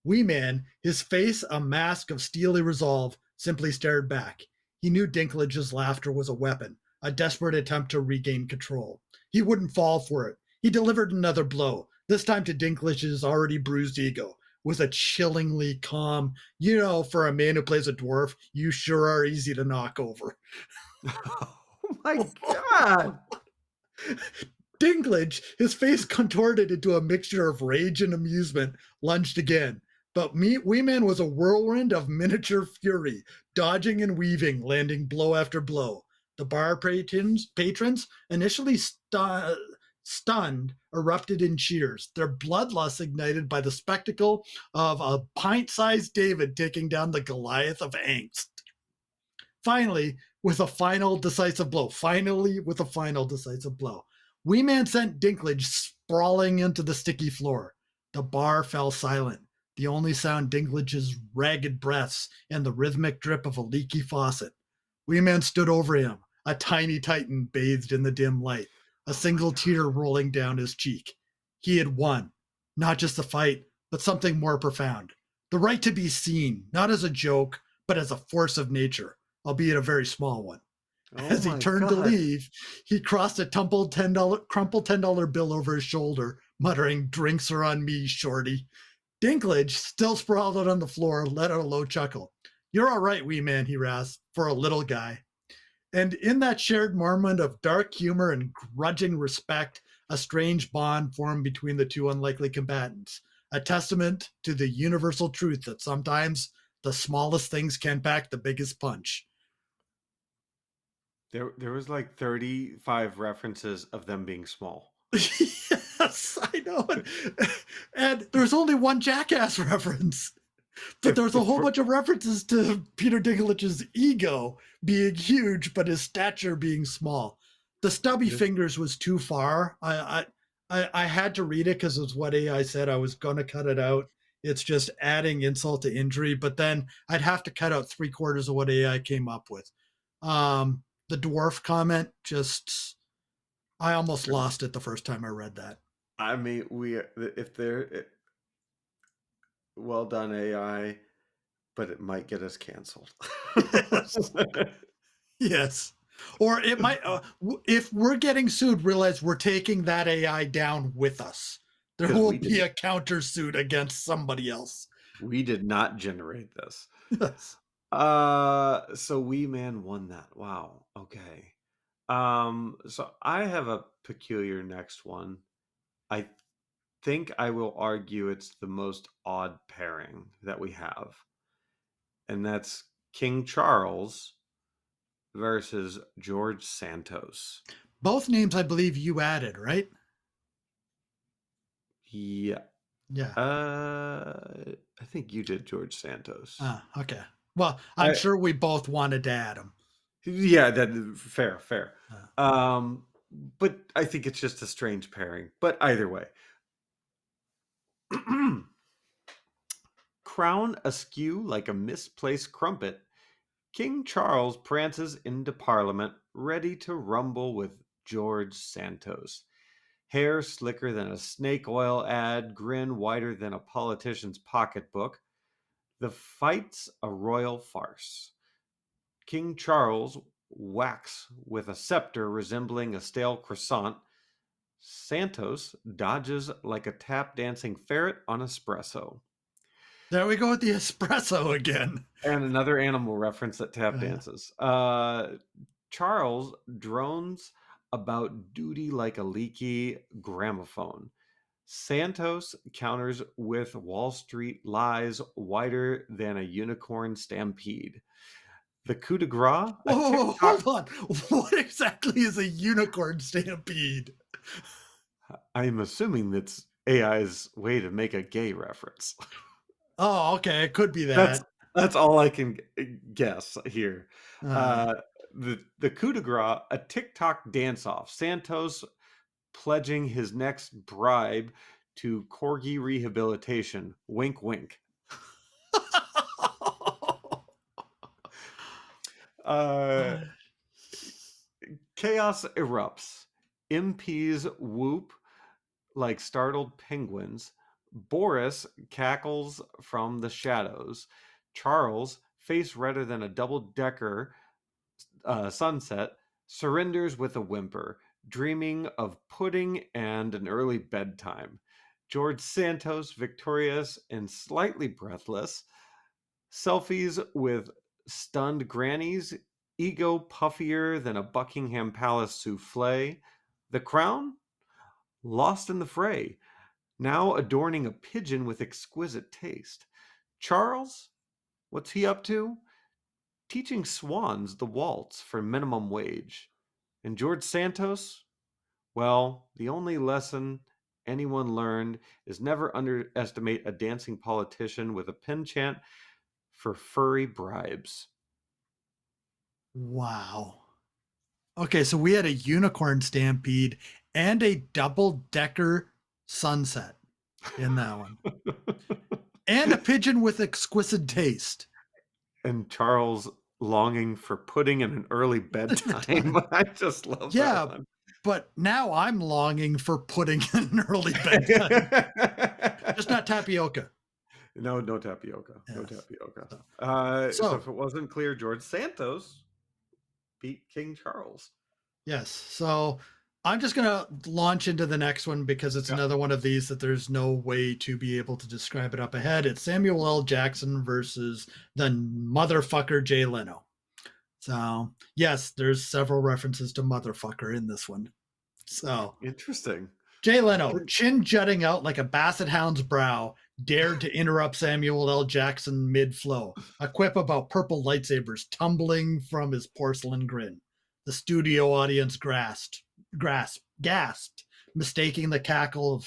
Wee Man, his face a mask of steely resolve, simply stared back. He knew Dinklage's laughter was a weapon, a desperate attempt to regain control. He wouldn't fall for it. He delivered another blow, this time to Dinklage's already bruised ego, with a chillingly calm, for a man who plays a dwarf, you sure are easy to knock over. Oh my god. Dinklage, his face contorted into a mixture of rage and amusement, lunged again. But Wee Man was a whirlwind of miniature fury, dodging and weaving, landing blow after blow. The bar patrons initially stunned, erupted in cheers, their bloodlust ignited by the spectacle of a pint sized David taking down the Goliath of angst. Finally, with a final decisive blow, Wee Man sent Dinklage sprawling into the sticky floor. The bar fell silent. The only sound Dinklage's ragged breaths and the rhythmic drip of a leaky faucet. Wee Man stood over him, a tiny titan bathed in the dim light, a Oh my single god. tear rolling down his cheek. He had won. Not just the fight, but something more profound. The right to be seen, not as a joke, but as a force of nature, albeit a very small one. Oh As he my turned to god. leave, he crossed a crumpled $10 bill over his shoulder, muttering, "Drinks are on me, shorty." Dinklage, still sprawled out on the floor, let out a low chuckle. "You're all right, wee man," he rasped, "for a little guy." And in that shared moment of dark humor and grudging respect, a strange bond formed between the two unlikely combatants, a testament to the universal truth that sometimes the smallest things can pack the biggest punch. There was like 35 references of them being small. Yes, I know it. And there's only one Jackass reference, but there's a If whole we're, bunch of references to Peter Dinklage's ego being huge, but his stature being small. The stubby this fingers was too far. I had to read it because it's what AI said. I was gonna cut it out. It's just adding insult to injury, but then I'd have to cut out 3/4 of what AI came up with. The dwarf comment just I almost lost it the first time I read that. I mean, if they're well done AI, but it might get us canceled. Yes. Yes. Or it might, if we're getting sued, realize we're taking that AI down with us. There Because will be a countersuit against somebody else. we did not generate this. Yes. So Wee Man won that. Wow. Okay. So I have a peculiar next one. I think I will argue it's the most odd pairing that we have, and that's King Charles versus George Santos. Both names, I believe you added, right? Yeah. Yeah. I think you did George Santos. Okay. Well, I'm I sure we both wanted to add them. Yeah, that fair, fair. Uh, But I think it's just a strange pairing. But either way, crown askew like a misplaced crumpet, King Charles prances into Parliament, ready to rumble with George Santos. Hair slicker than a snake oil ad, grin wider than a politician's pocketbook. The fight's a royal farce. King Charles whacks with a scepter resembling a stale croissant. Santos dodges like a tap dancing ferret on espresso. there we go with the espresso again. And another animal reference that tap Uh, dances. Charles drones about duty like a leaky gramophone. Santos counters with Wall Street lies wider than a unicorn stampede. The coup de grace, a Whoa, whoa, whoa, TikTok. hold on. What exactly is a unicorn stampede? I am assuming that's AI's way to make a gay reference. Oh, okay. It could be That's that. that's all I can guess here. Uh, Uh, the coup de grace, a TikTok dance off. Santos pledging his next bribe to corgi rehabilitation. Wink, wink. Uh, chaos erupts. MPs whoop like startled penguins. Boris cackles from the shadows. Charles, face redder than a double decker sunset, surrenders with a whimper, dreaming of pudding and an early bedtime. George Santos, victorious and slightly breathless, selfies with stunned grannies, ego puffier than a Buckingham Palace souffle. The crown? Lost in the fray, now adorning a pigeon with exquisite taste. Charles? What's he up to? Teaching swans the waltz for minimum wage. And George Santos? Well, the only lesson anyone learned is never underestimate a dancing politician with a penchant for furry bribes. wow. Okay, so we had a unicorn stampede and a double decker sunset in that one, and a pigeon with exquisite taste. And Charles longing for pudding and an early The bedtime. time. I just love that Yeah, one. but now I'm longing for pudding an early bedtime. Just not tapioca. No, no tapioca. No Yes. tapioca. So, So so if it wasn't clear, George Santos beat King Charles. yes. So I'm just going to launch into the next one because it's Yeah. another one of these that there's no way to be able to describe it up ahead. It's Samuel L. Jackson versus the motherfucker Jay Leno. So, yes, there's several references to motherfucker in this one. So, Interesting. Jay Leno, chin jutting out like a basset hound's brow, dared to interrupt Samuel L. Jackson mid flow, a quip about purple lightsabers tumbling from his porcelain grin. The studio audience gasped, mistaking the cackle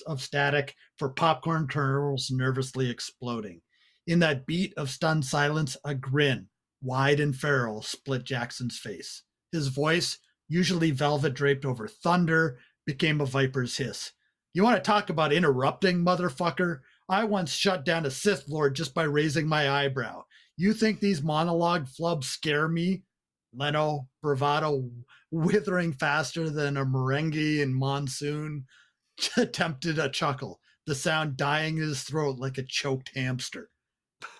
of static for popcorn kernels nervously exploding. In that beat of stunned silence, a grin, wide and feral, split Jackson's face. His voice, usually velvet draped over thunder, became a viper's hiss. You want to talk about interrupting, motherfucker? I once shut down a Sith Lord just by raising my eyebrow. You think these monologue flubs scare me? Leno, bravado withering faster than a merengue in monsoon, attempted a chuckle, the sound dying in his throat like a choked hamster.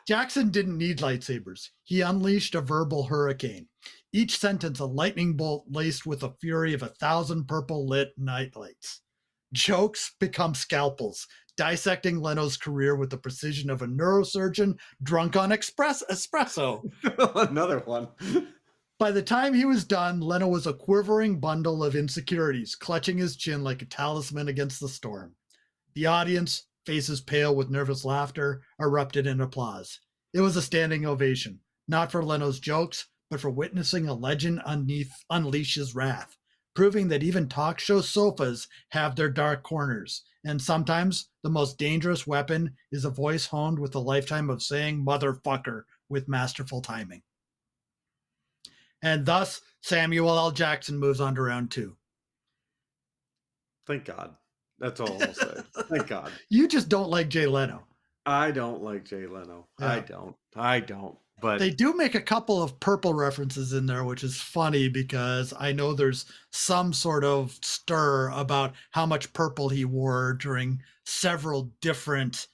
Jackson didn't need lightsabers. He unleashed a verbal hurricane. Each sentence a lightning bolt laced with the fury of 1,000 purple lit nightlights. Jokes become scalpels, dissecting Leno's career with the precision of a neurosurgeon drunk on espresso. Another one. By the time he was done, Leno was a quivering bundle of insecurities, clutching his chin like a talisman against the storm. The audience, faces pale with nervous laughter, erupted in applause. It was a standing ovation, not for Leno's jokes, but for witnessing a legend unleash his wrath, proving that even talk show sofas have their dark corners, and sometimes the most dangerous weapon is a voice honed with a lifetime of saying motherfucker with masterful timing. And thus, Samuel L. Jackson moves on to round two. Thank God. That's all I'll say. Thank God. You just don't like Jay Leno. I don't like Jay Leno. I Yeah. don't. I don't. But They do make a couple of purple references in there, which is funny because I know there's some sort of stir about how much purple he wore during several different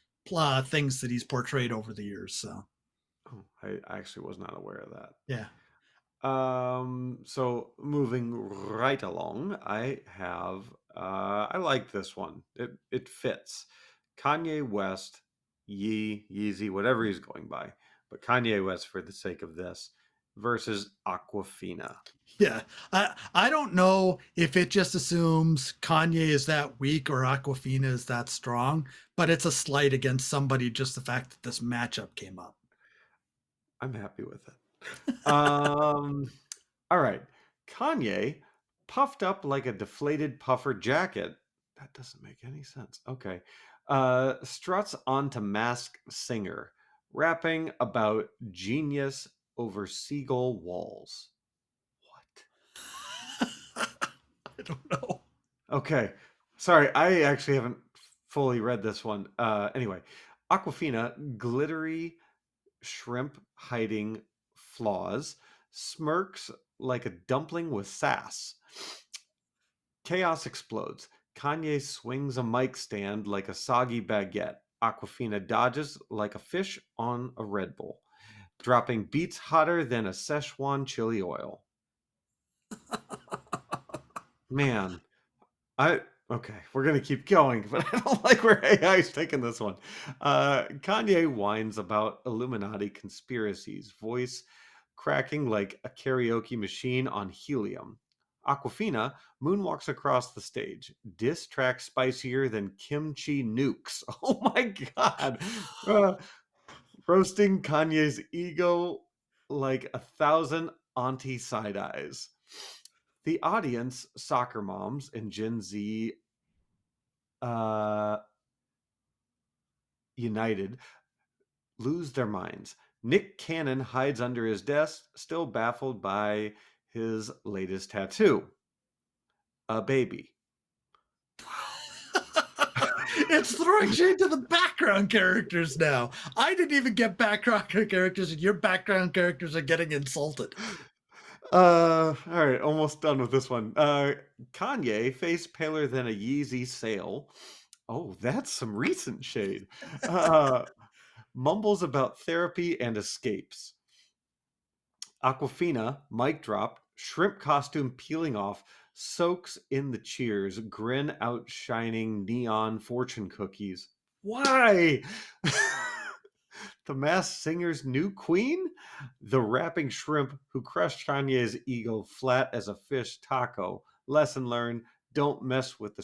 things that he's portrayed over the years. So, oh, I actually was not aware of that. yeah. So moving right along, I have I like this one. It fits. Kanye West, Yeezy, whatever he's going by, but Kanye West for the sake of this versus Aquafina. Yeah. I don't know if it just assumes Kanye is that weak or Aquafina is that strong, but it's a slight against somebody just the fact that this matchup came up. I'm happy with it. Um, all right. Kanye puffed up like a deflated puffer jacket. That doesn't make any sense. Okay. Struts onto Masked Singer, rapping about genius over seagull walls. What? I don't know. Okay. Sorry, I actually haven't fully read this one. Anyway, Aquafina, glittery shrimp hiding flaws, smirks like a dumpling with sass. Chaos explodes. Kanye swings a mic stand like a soggy baguette. Aquafina dodges like a fish on a Red Bull, dropping beats hotter than a Szechuan chili oil. Man, I okay, we're gonna keep going, but I don't like where AI is taking this one. Kanye whines about Illuminati conspiracies, voice cracking like a karaoke machine on helium. Aquafina moonwalks across the stage, diss track spicier than kimchi nukes. Oh my god! Uh, roasting Kanye's ego like a thousand auntie side eyes. The audience, soccer moms and Gen Z uh, United, lose their minds. Nick Cannon hides under his desk, still baffled by his latest tattoo, a baby. It's throwing shade to the background characters now. I didn't even get background characters, and your background characters are getting insulted. All right, almost done with this one. Kanye, face paler than a Yeezy sale. Oh, that's some recent shade. Uh, mumbles about therapy and escapes. Aquafina, mic drop, shrimp costume peeling off, soaks in the cheers, grin outshining neon fortune cookies. Why? The Masked Singer's new queen? The rapping shrimp who crushed Kanye's ego flat as a fish taco. Lesson learned: don't mess with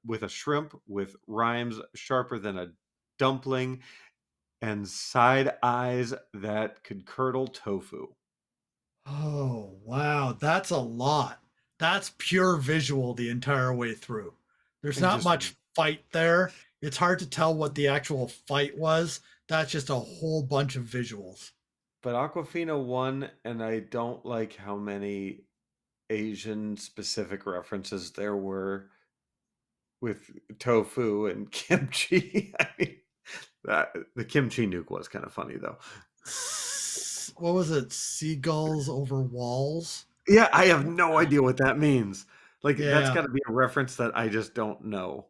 with a shrimp with rhymes sharper than a dumpling and side eyes that could curdle tofu. Oh, wow. That's a lot. That's pure visual the entire way through. There's And not just much fight there. It's hard to tell what the actual fight was. That's just a whole bunch of visuals. but Aquafina won, and I don't like how many Asian specific references there were with tofu and kimchi. I mean, the kimchi nuke was kind of funny though. What was it? Seagulls over walls? Yeah, I have no idea what that means. Like that's Yeah. got to be a reference that I just don't know.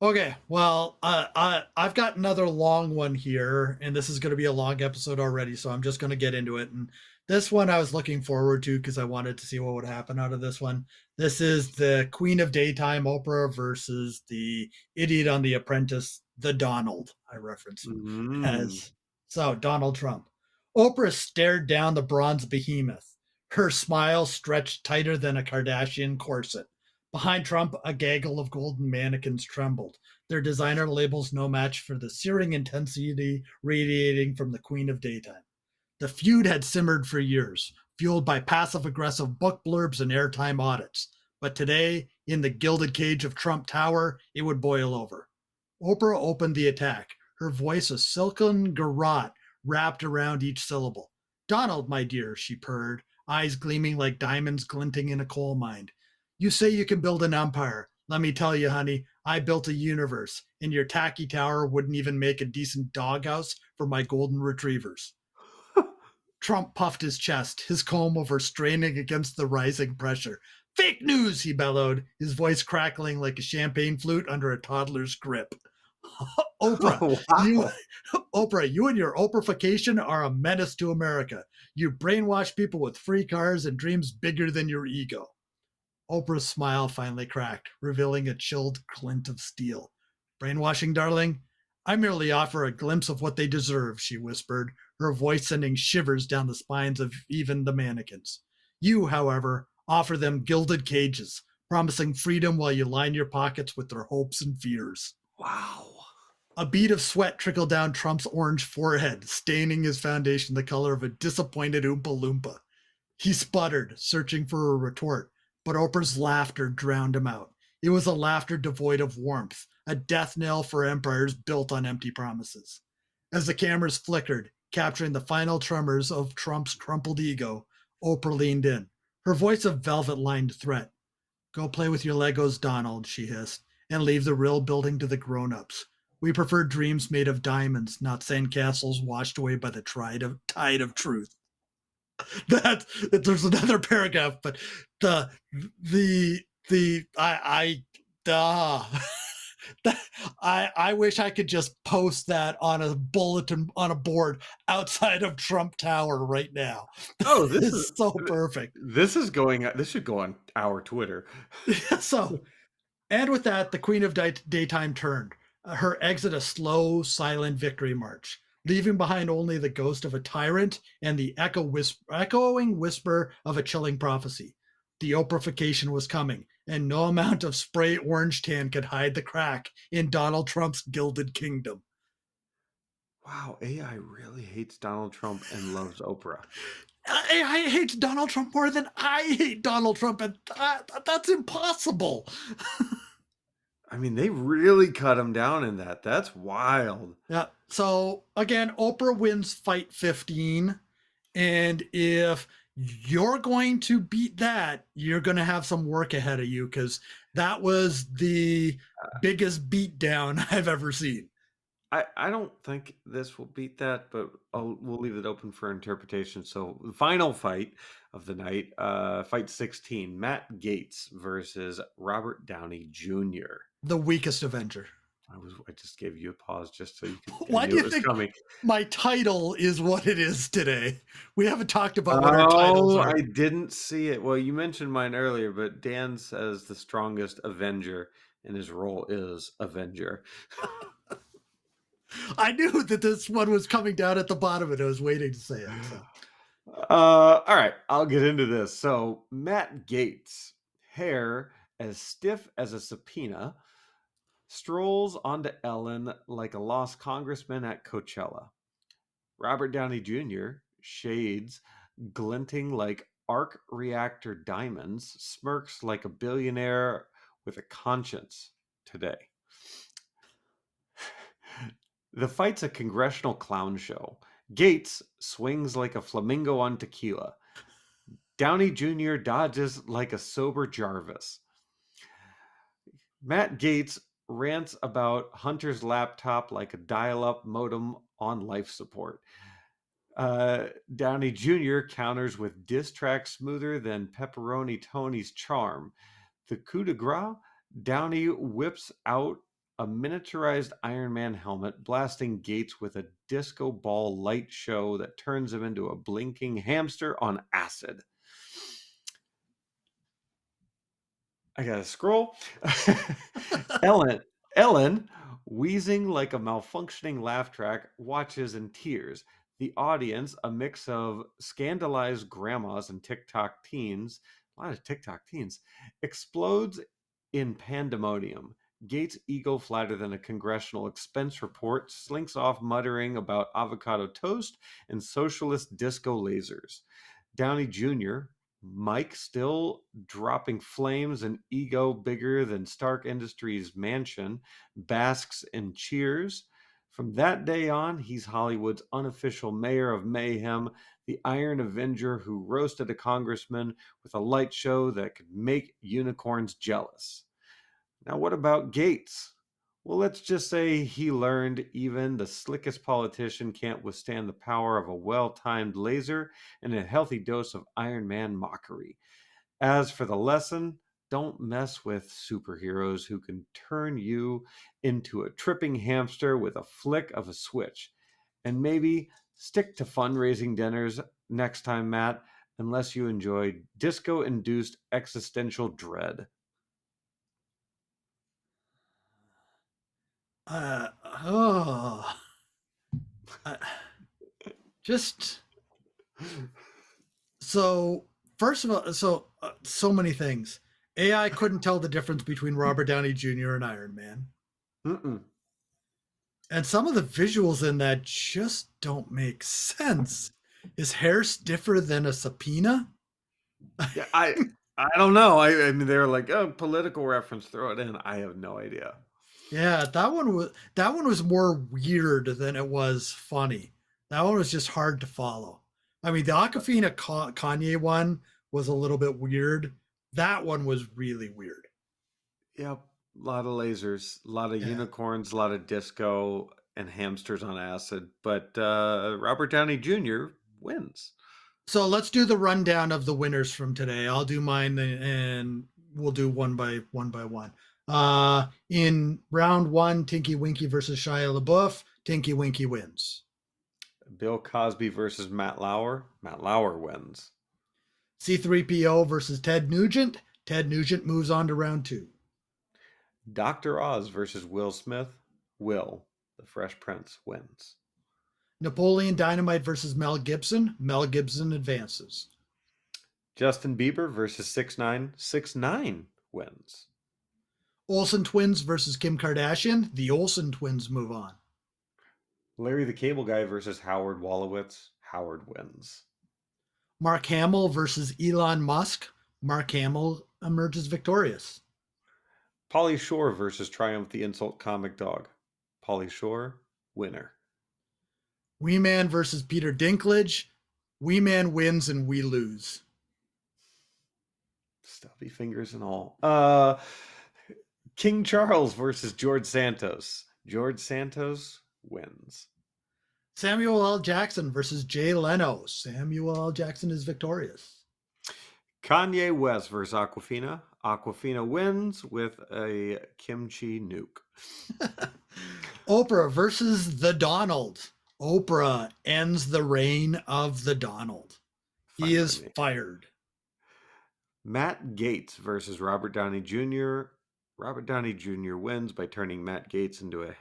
Okay, well, I've got another long one here, and this is going to be a long episode already, so I'm just going to get into it. And this one I was looking forward to because I wanted to see what would happen out of this one. This is the Queen of Daytime Oprah versus the idiot on The Apprentice, the Donald. I reference him Mm. as so Donald Trump. Oprah stared down the bronze behemoth. Her smile stretched tighter than a Kardashian corset. Behind Trump, a gaggle of golden mannequins trembled, their designer labels no match for the searing intensity radiating from the Queen of Daytime. The feud had simmered for years, fueled by passive aggressive book blurbs and airtime audits. But today, in the gilded cage of Trump Tower, it would boil over. Oprah opened the attack, her voice a silken garrote wrapped around each syllable. Donald, my dear, she purred, eyes gleaming like diamonds glinting in a coal mine. You say you can build an empire. Let me tell you, honey, I built a universe, and your tacky tower wouldn't even make a decent doghouse for my golden retrievers. Trump puffed his chest, his comb over straining against the rising pressure. Fake news, he bellowed, his voice crackling like a champagne flute under a toddler's grip. Oprah, Oh you wow! Oprah, you and your Oprahfication are a menace to America. You brainwash people with free cars and dreams bigger than your ego. Oprah's smile finally cracked, revealing a chilled glint of steel. Brainwashing, darling? I merely offer a glimpse of what they deserve, she whispered, her voice sending shivers down the spines of even the mannequins. You, however, offer them gilded cages, promising freedom while you line your pockets with their hopes and fears. Wow! A bead of sweat trickled down Trump's orange forehead, staining his foundation the color of a disappointed Oompa Loompa. He sputtered, searching for a retort, but Oprah's laughter drowned him out. It was a laughter devoid of warmth, a death knell for empires built on empty promises. As the cameras flickered, capturing the final tremors of Trump's crumpled ego, Oprah leaned in, her voice a velvet lined threat. Go play with your Legos, Donald, she hissed, and leave the real building to the grown ups. We prefer dreams made of diamonds, not sandcastles washed away by the tide of truth. That there's another paragraph, but the the uh, I wish I could just post that on a bulletin on a board outside of Trump Tower right now. Oh, this is It's so perfect. this should go on our Twitter. So, and with that, the Queen of Daytime turned, her exit a slow, silent victory march, leaving behind only the ghost of a tyrant and the echoing whisper of a chilling prophecy. The Oprahfication was coming, and no amount of spray orange tan could hide the crack in Donald Trump's gilded kingdom. Wow, AI really hates Donald Trump and loves Oprah. I hate Donald Trump more than I hate Donald Trump, and that's impossible. I mean, they really cut him down in that. That's wild. Yeah. So again, Oprah wins fight 15. And if you're going to beat that, you're going to have some work ahead of you because that was the biggest beatdown I've ever seen. I don't think this will beat that, but we'll leave it open for interpretation. So the final fight of the night, fight 16, Matt Gaetz versus Robert Downey Jr. The weakest Avenger. I just gave you a pause just so you could. Why I do knew you it was think coming. my title is what it is today? We haven't talked about what our titles Oh, are. I didn't see it. Well, you mentioned mine earlier, but Dan says the strongest Avenger, and his role is Avenger. I knew that this one was coming down at the bottom and I was waiting to say it. So. All right, I'll get into this. So, Matt Gaetz, hair as stiff as a subpoena, strolls onto Ellen like a lost congressman at Coachella. Robert Downey Jr., shades glinting like arc reactor diamonds, smirks like a billionaire with a conscience today. The fight's a congressional clown show. Gates swings like a flamingo on tequila. Downey Jr. dodges like a sober Jarvis. Matt Gaetz rants about Hunter's laptop like a dial-up modem on life support. Downey Jr. counters with diss track smoother than Pepperoni Tony's charm. The coup de grace, Downey whips out a miniaturized Iron Man helmet, blasting Gates with a disco ball light show that turns him into a blinking hamster on acid. I gotta scroll. Ellen, wheezing like a malfunctioning laugh track, watches in tears. The audience, a mix of scandalized grandmas and TikTok teens, a lot of TikTok teens, explodes in pandemonium. Gates' ego, flatter than a congressional expense report, slinks off muttering about avocado toast and socialist disco lasers. Downey Jr., Mike, still dropping flames and ego bigger than Stark Industries' mansion, basks in cheers. From that day on, he's Hollywood's unofficial mayor of mayhem, the Iron Avenger who roasted a congressman with a light show that could make unicorns jealous. Now, what about Gates? Well, let's just say he learned even the slickest politician can't withstand the power of a well-timed laser and a healthy dose of Iron Man mockery. As for the lesson, don't mess with superheroes who can turn you into a tripping hamster with a flick of a switch. And maybe stick to fundraising dinners next time, Matt, unless you enjoy disco-induced existential dread. Oh, just so first of all, so many things. AI couldn't tell the difference between Robert Downey Jr. and Iron Man. Mm-mm. And some of the visuals in that just don't make sense. His hair's stiffer than a subpoena. Yeah, I don't know. I mean, they're like, oh, political reference, throw it in. I have no idea. Yeah, that one was more weird than it was funny. That one was just hard to follow. I mean, the Aquafina Kanye one was a little bit weird. That one was really weird. Yep, a lot of lasers, a lot of Yeah. unicorns, a lot of disco, and hamsters on acid. But Robert Downey Jr. wins. So let's do the rundown of the winners from today. I'll do mine and we'll do one by one. In round one, Tinky Winky versus Shia LaBeouf. Tinky Winky wins. Bill Cosby versus Matt Lauer. Matt Lauer wins. C3PO versus Ted Nugent. Ted Nugent moves on to round two. Dr. Oz versus Will Smith. Will, the Fresh Prince, wins. Napoleon Dynamite versus Mel Gibson. Mel Gibson advances. Justin Bieber versus 6ix9ine. 6ix9ine wins. Olsen twins versus Kim Kardashian. The Olsen twins move on. Larry the Cable Guy versus Howard Wolowitz. Howard wins. Mark Hamill versus Elon Musk. Mark Hamill emerges victorious. Pauly Shore versus Triumph the Insult Comic Dog. Pauly Shore, winner. Wee Man versus Peter Dinklage. Wee Man wins and we lose. Stubby fingers and all. King Charles versus George Santos. George Santos wins. Samuel L. Jackson versus Jay Leno. Samuel L. Jackson is victorious. Kanye West versus Aquafina. Aquafina wins with a kimchi nuke. Oprah versus the Donald. Oprah ends the reign of the Donald. He is fired. Matt Gaetz versus Robert Downey Jr. Robert Downey Jr. wins by turning Matt Gaetz into a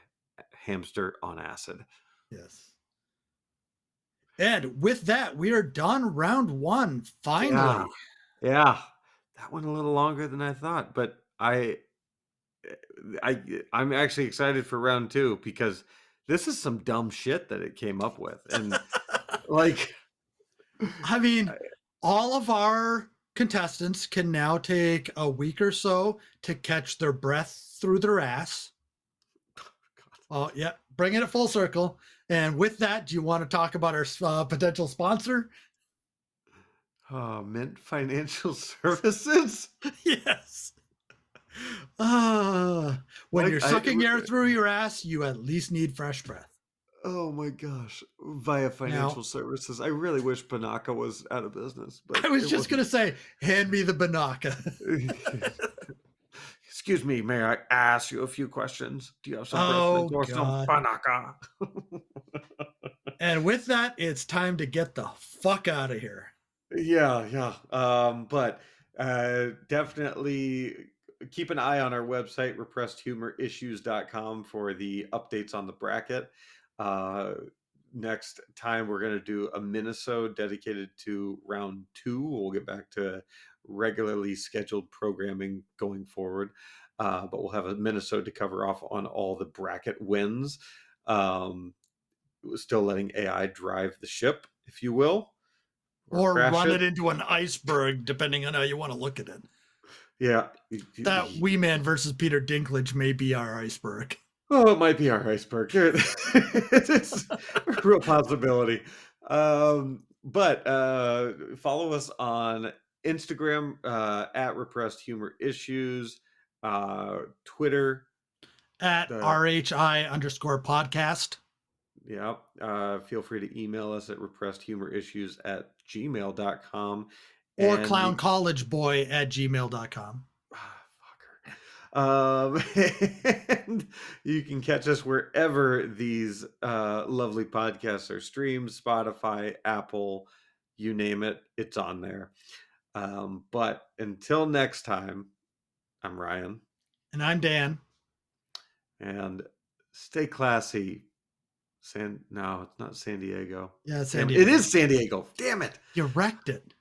hamster on acid. Yes. And with that, we are done round one. Finally. Yeah. That went a little longer than I thought, but I'm actually excited for round two because this is some dumb shit that it came up with. And like, I mean, all of our contestants can now take a week or so to catch their breath through their ass. Oh, yeah. Bringing it full circle. And with that, do you want to talk about our potential sponsor? Mint Financial Services? Yes. When you're sucking air through your ass, you at least need fresh breath. Oh my gosh. Via Financial Services. I really wish Banaka was out of business. But I was just going to say, hand me the Banaka. Excuse me, may I ask you a few questions? Do you have some or some Banaka? And with that, it's time to get the fuck out of here. Yeah. But definitely keep an eye on our website, repressedhumorissues.com, for the updates on the bracket. Next time we're going to do a minisode dedicated to round two. We'll get back to regularly scheduled programming going forward, but we'll have a minisode to cover off on all the bracket wins. Still letting AI drive the ship, if you will, or run it into an iceberg, depending on how you want to look at it. Yeah, that Wee Man versus Peter Dinklage may be our iceberg. Oh, it might be our iceberg. It's a real possibility. But follow us on Instagram at Repressed Humor Issues, Twitter at RHI_podcast. Yeah. Feel free to email us at repressedhumorissues@gmail.com. Or clowncollegeboy@gmail.com. And you can catch us wherever these lovely podcasts are streamed. Spotify, Apple, you name it, it's on there. But until next time, I'm Ryan. And I'm Dan. And stay classy. No, it's not San Diego. Yeah, it's San Diego. It is San Diego. Damn it. You wrecked it.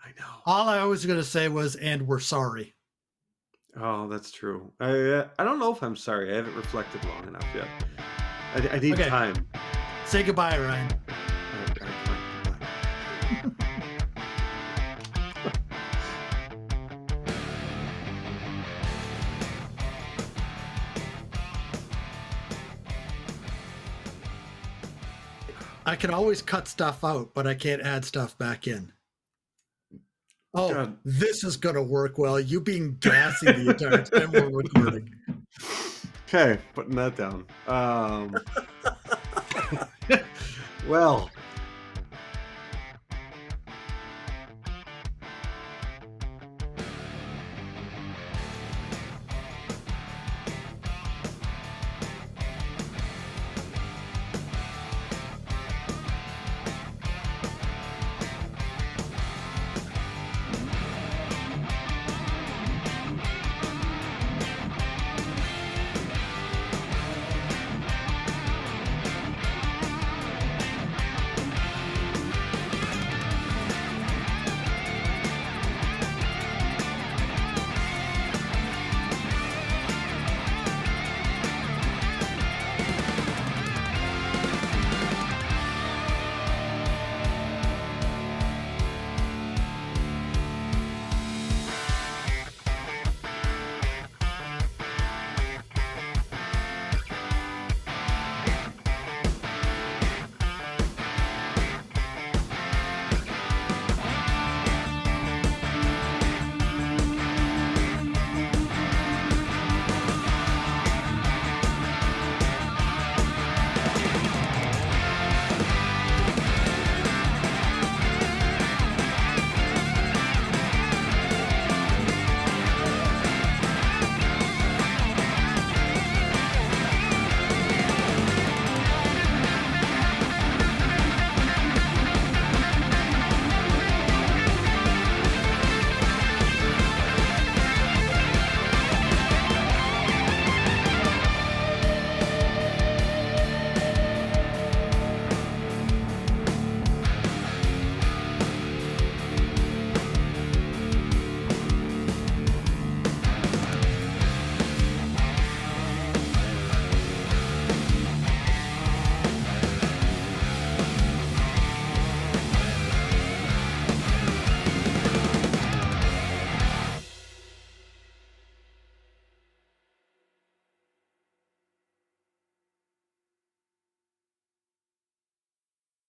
I know. All I was going to say was, and we're sorry. Oh, that's true. I don't know if I'm sorry. I haven't reflected long enough yet. I need Okay, time. say goodbye, Ryan. Goodbye. I can always cut stuff out, but I can't add stuff back in. Oh, God. this is going to work well. You being gassy the entire time we're recording. Okay, putting that down. Well,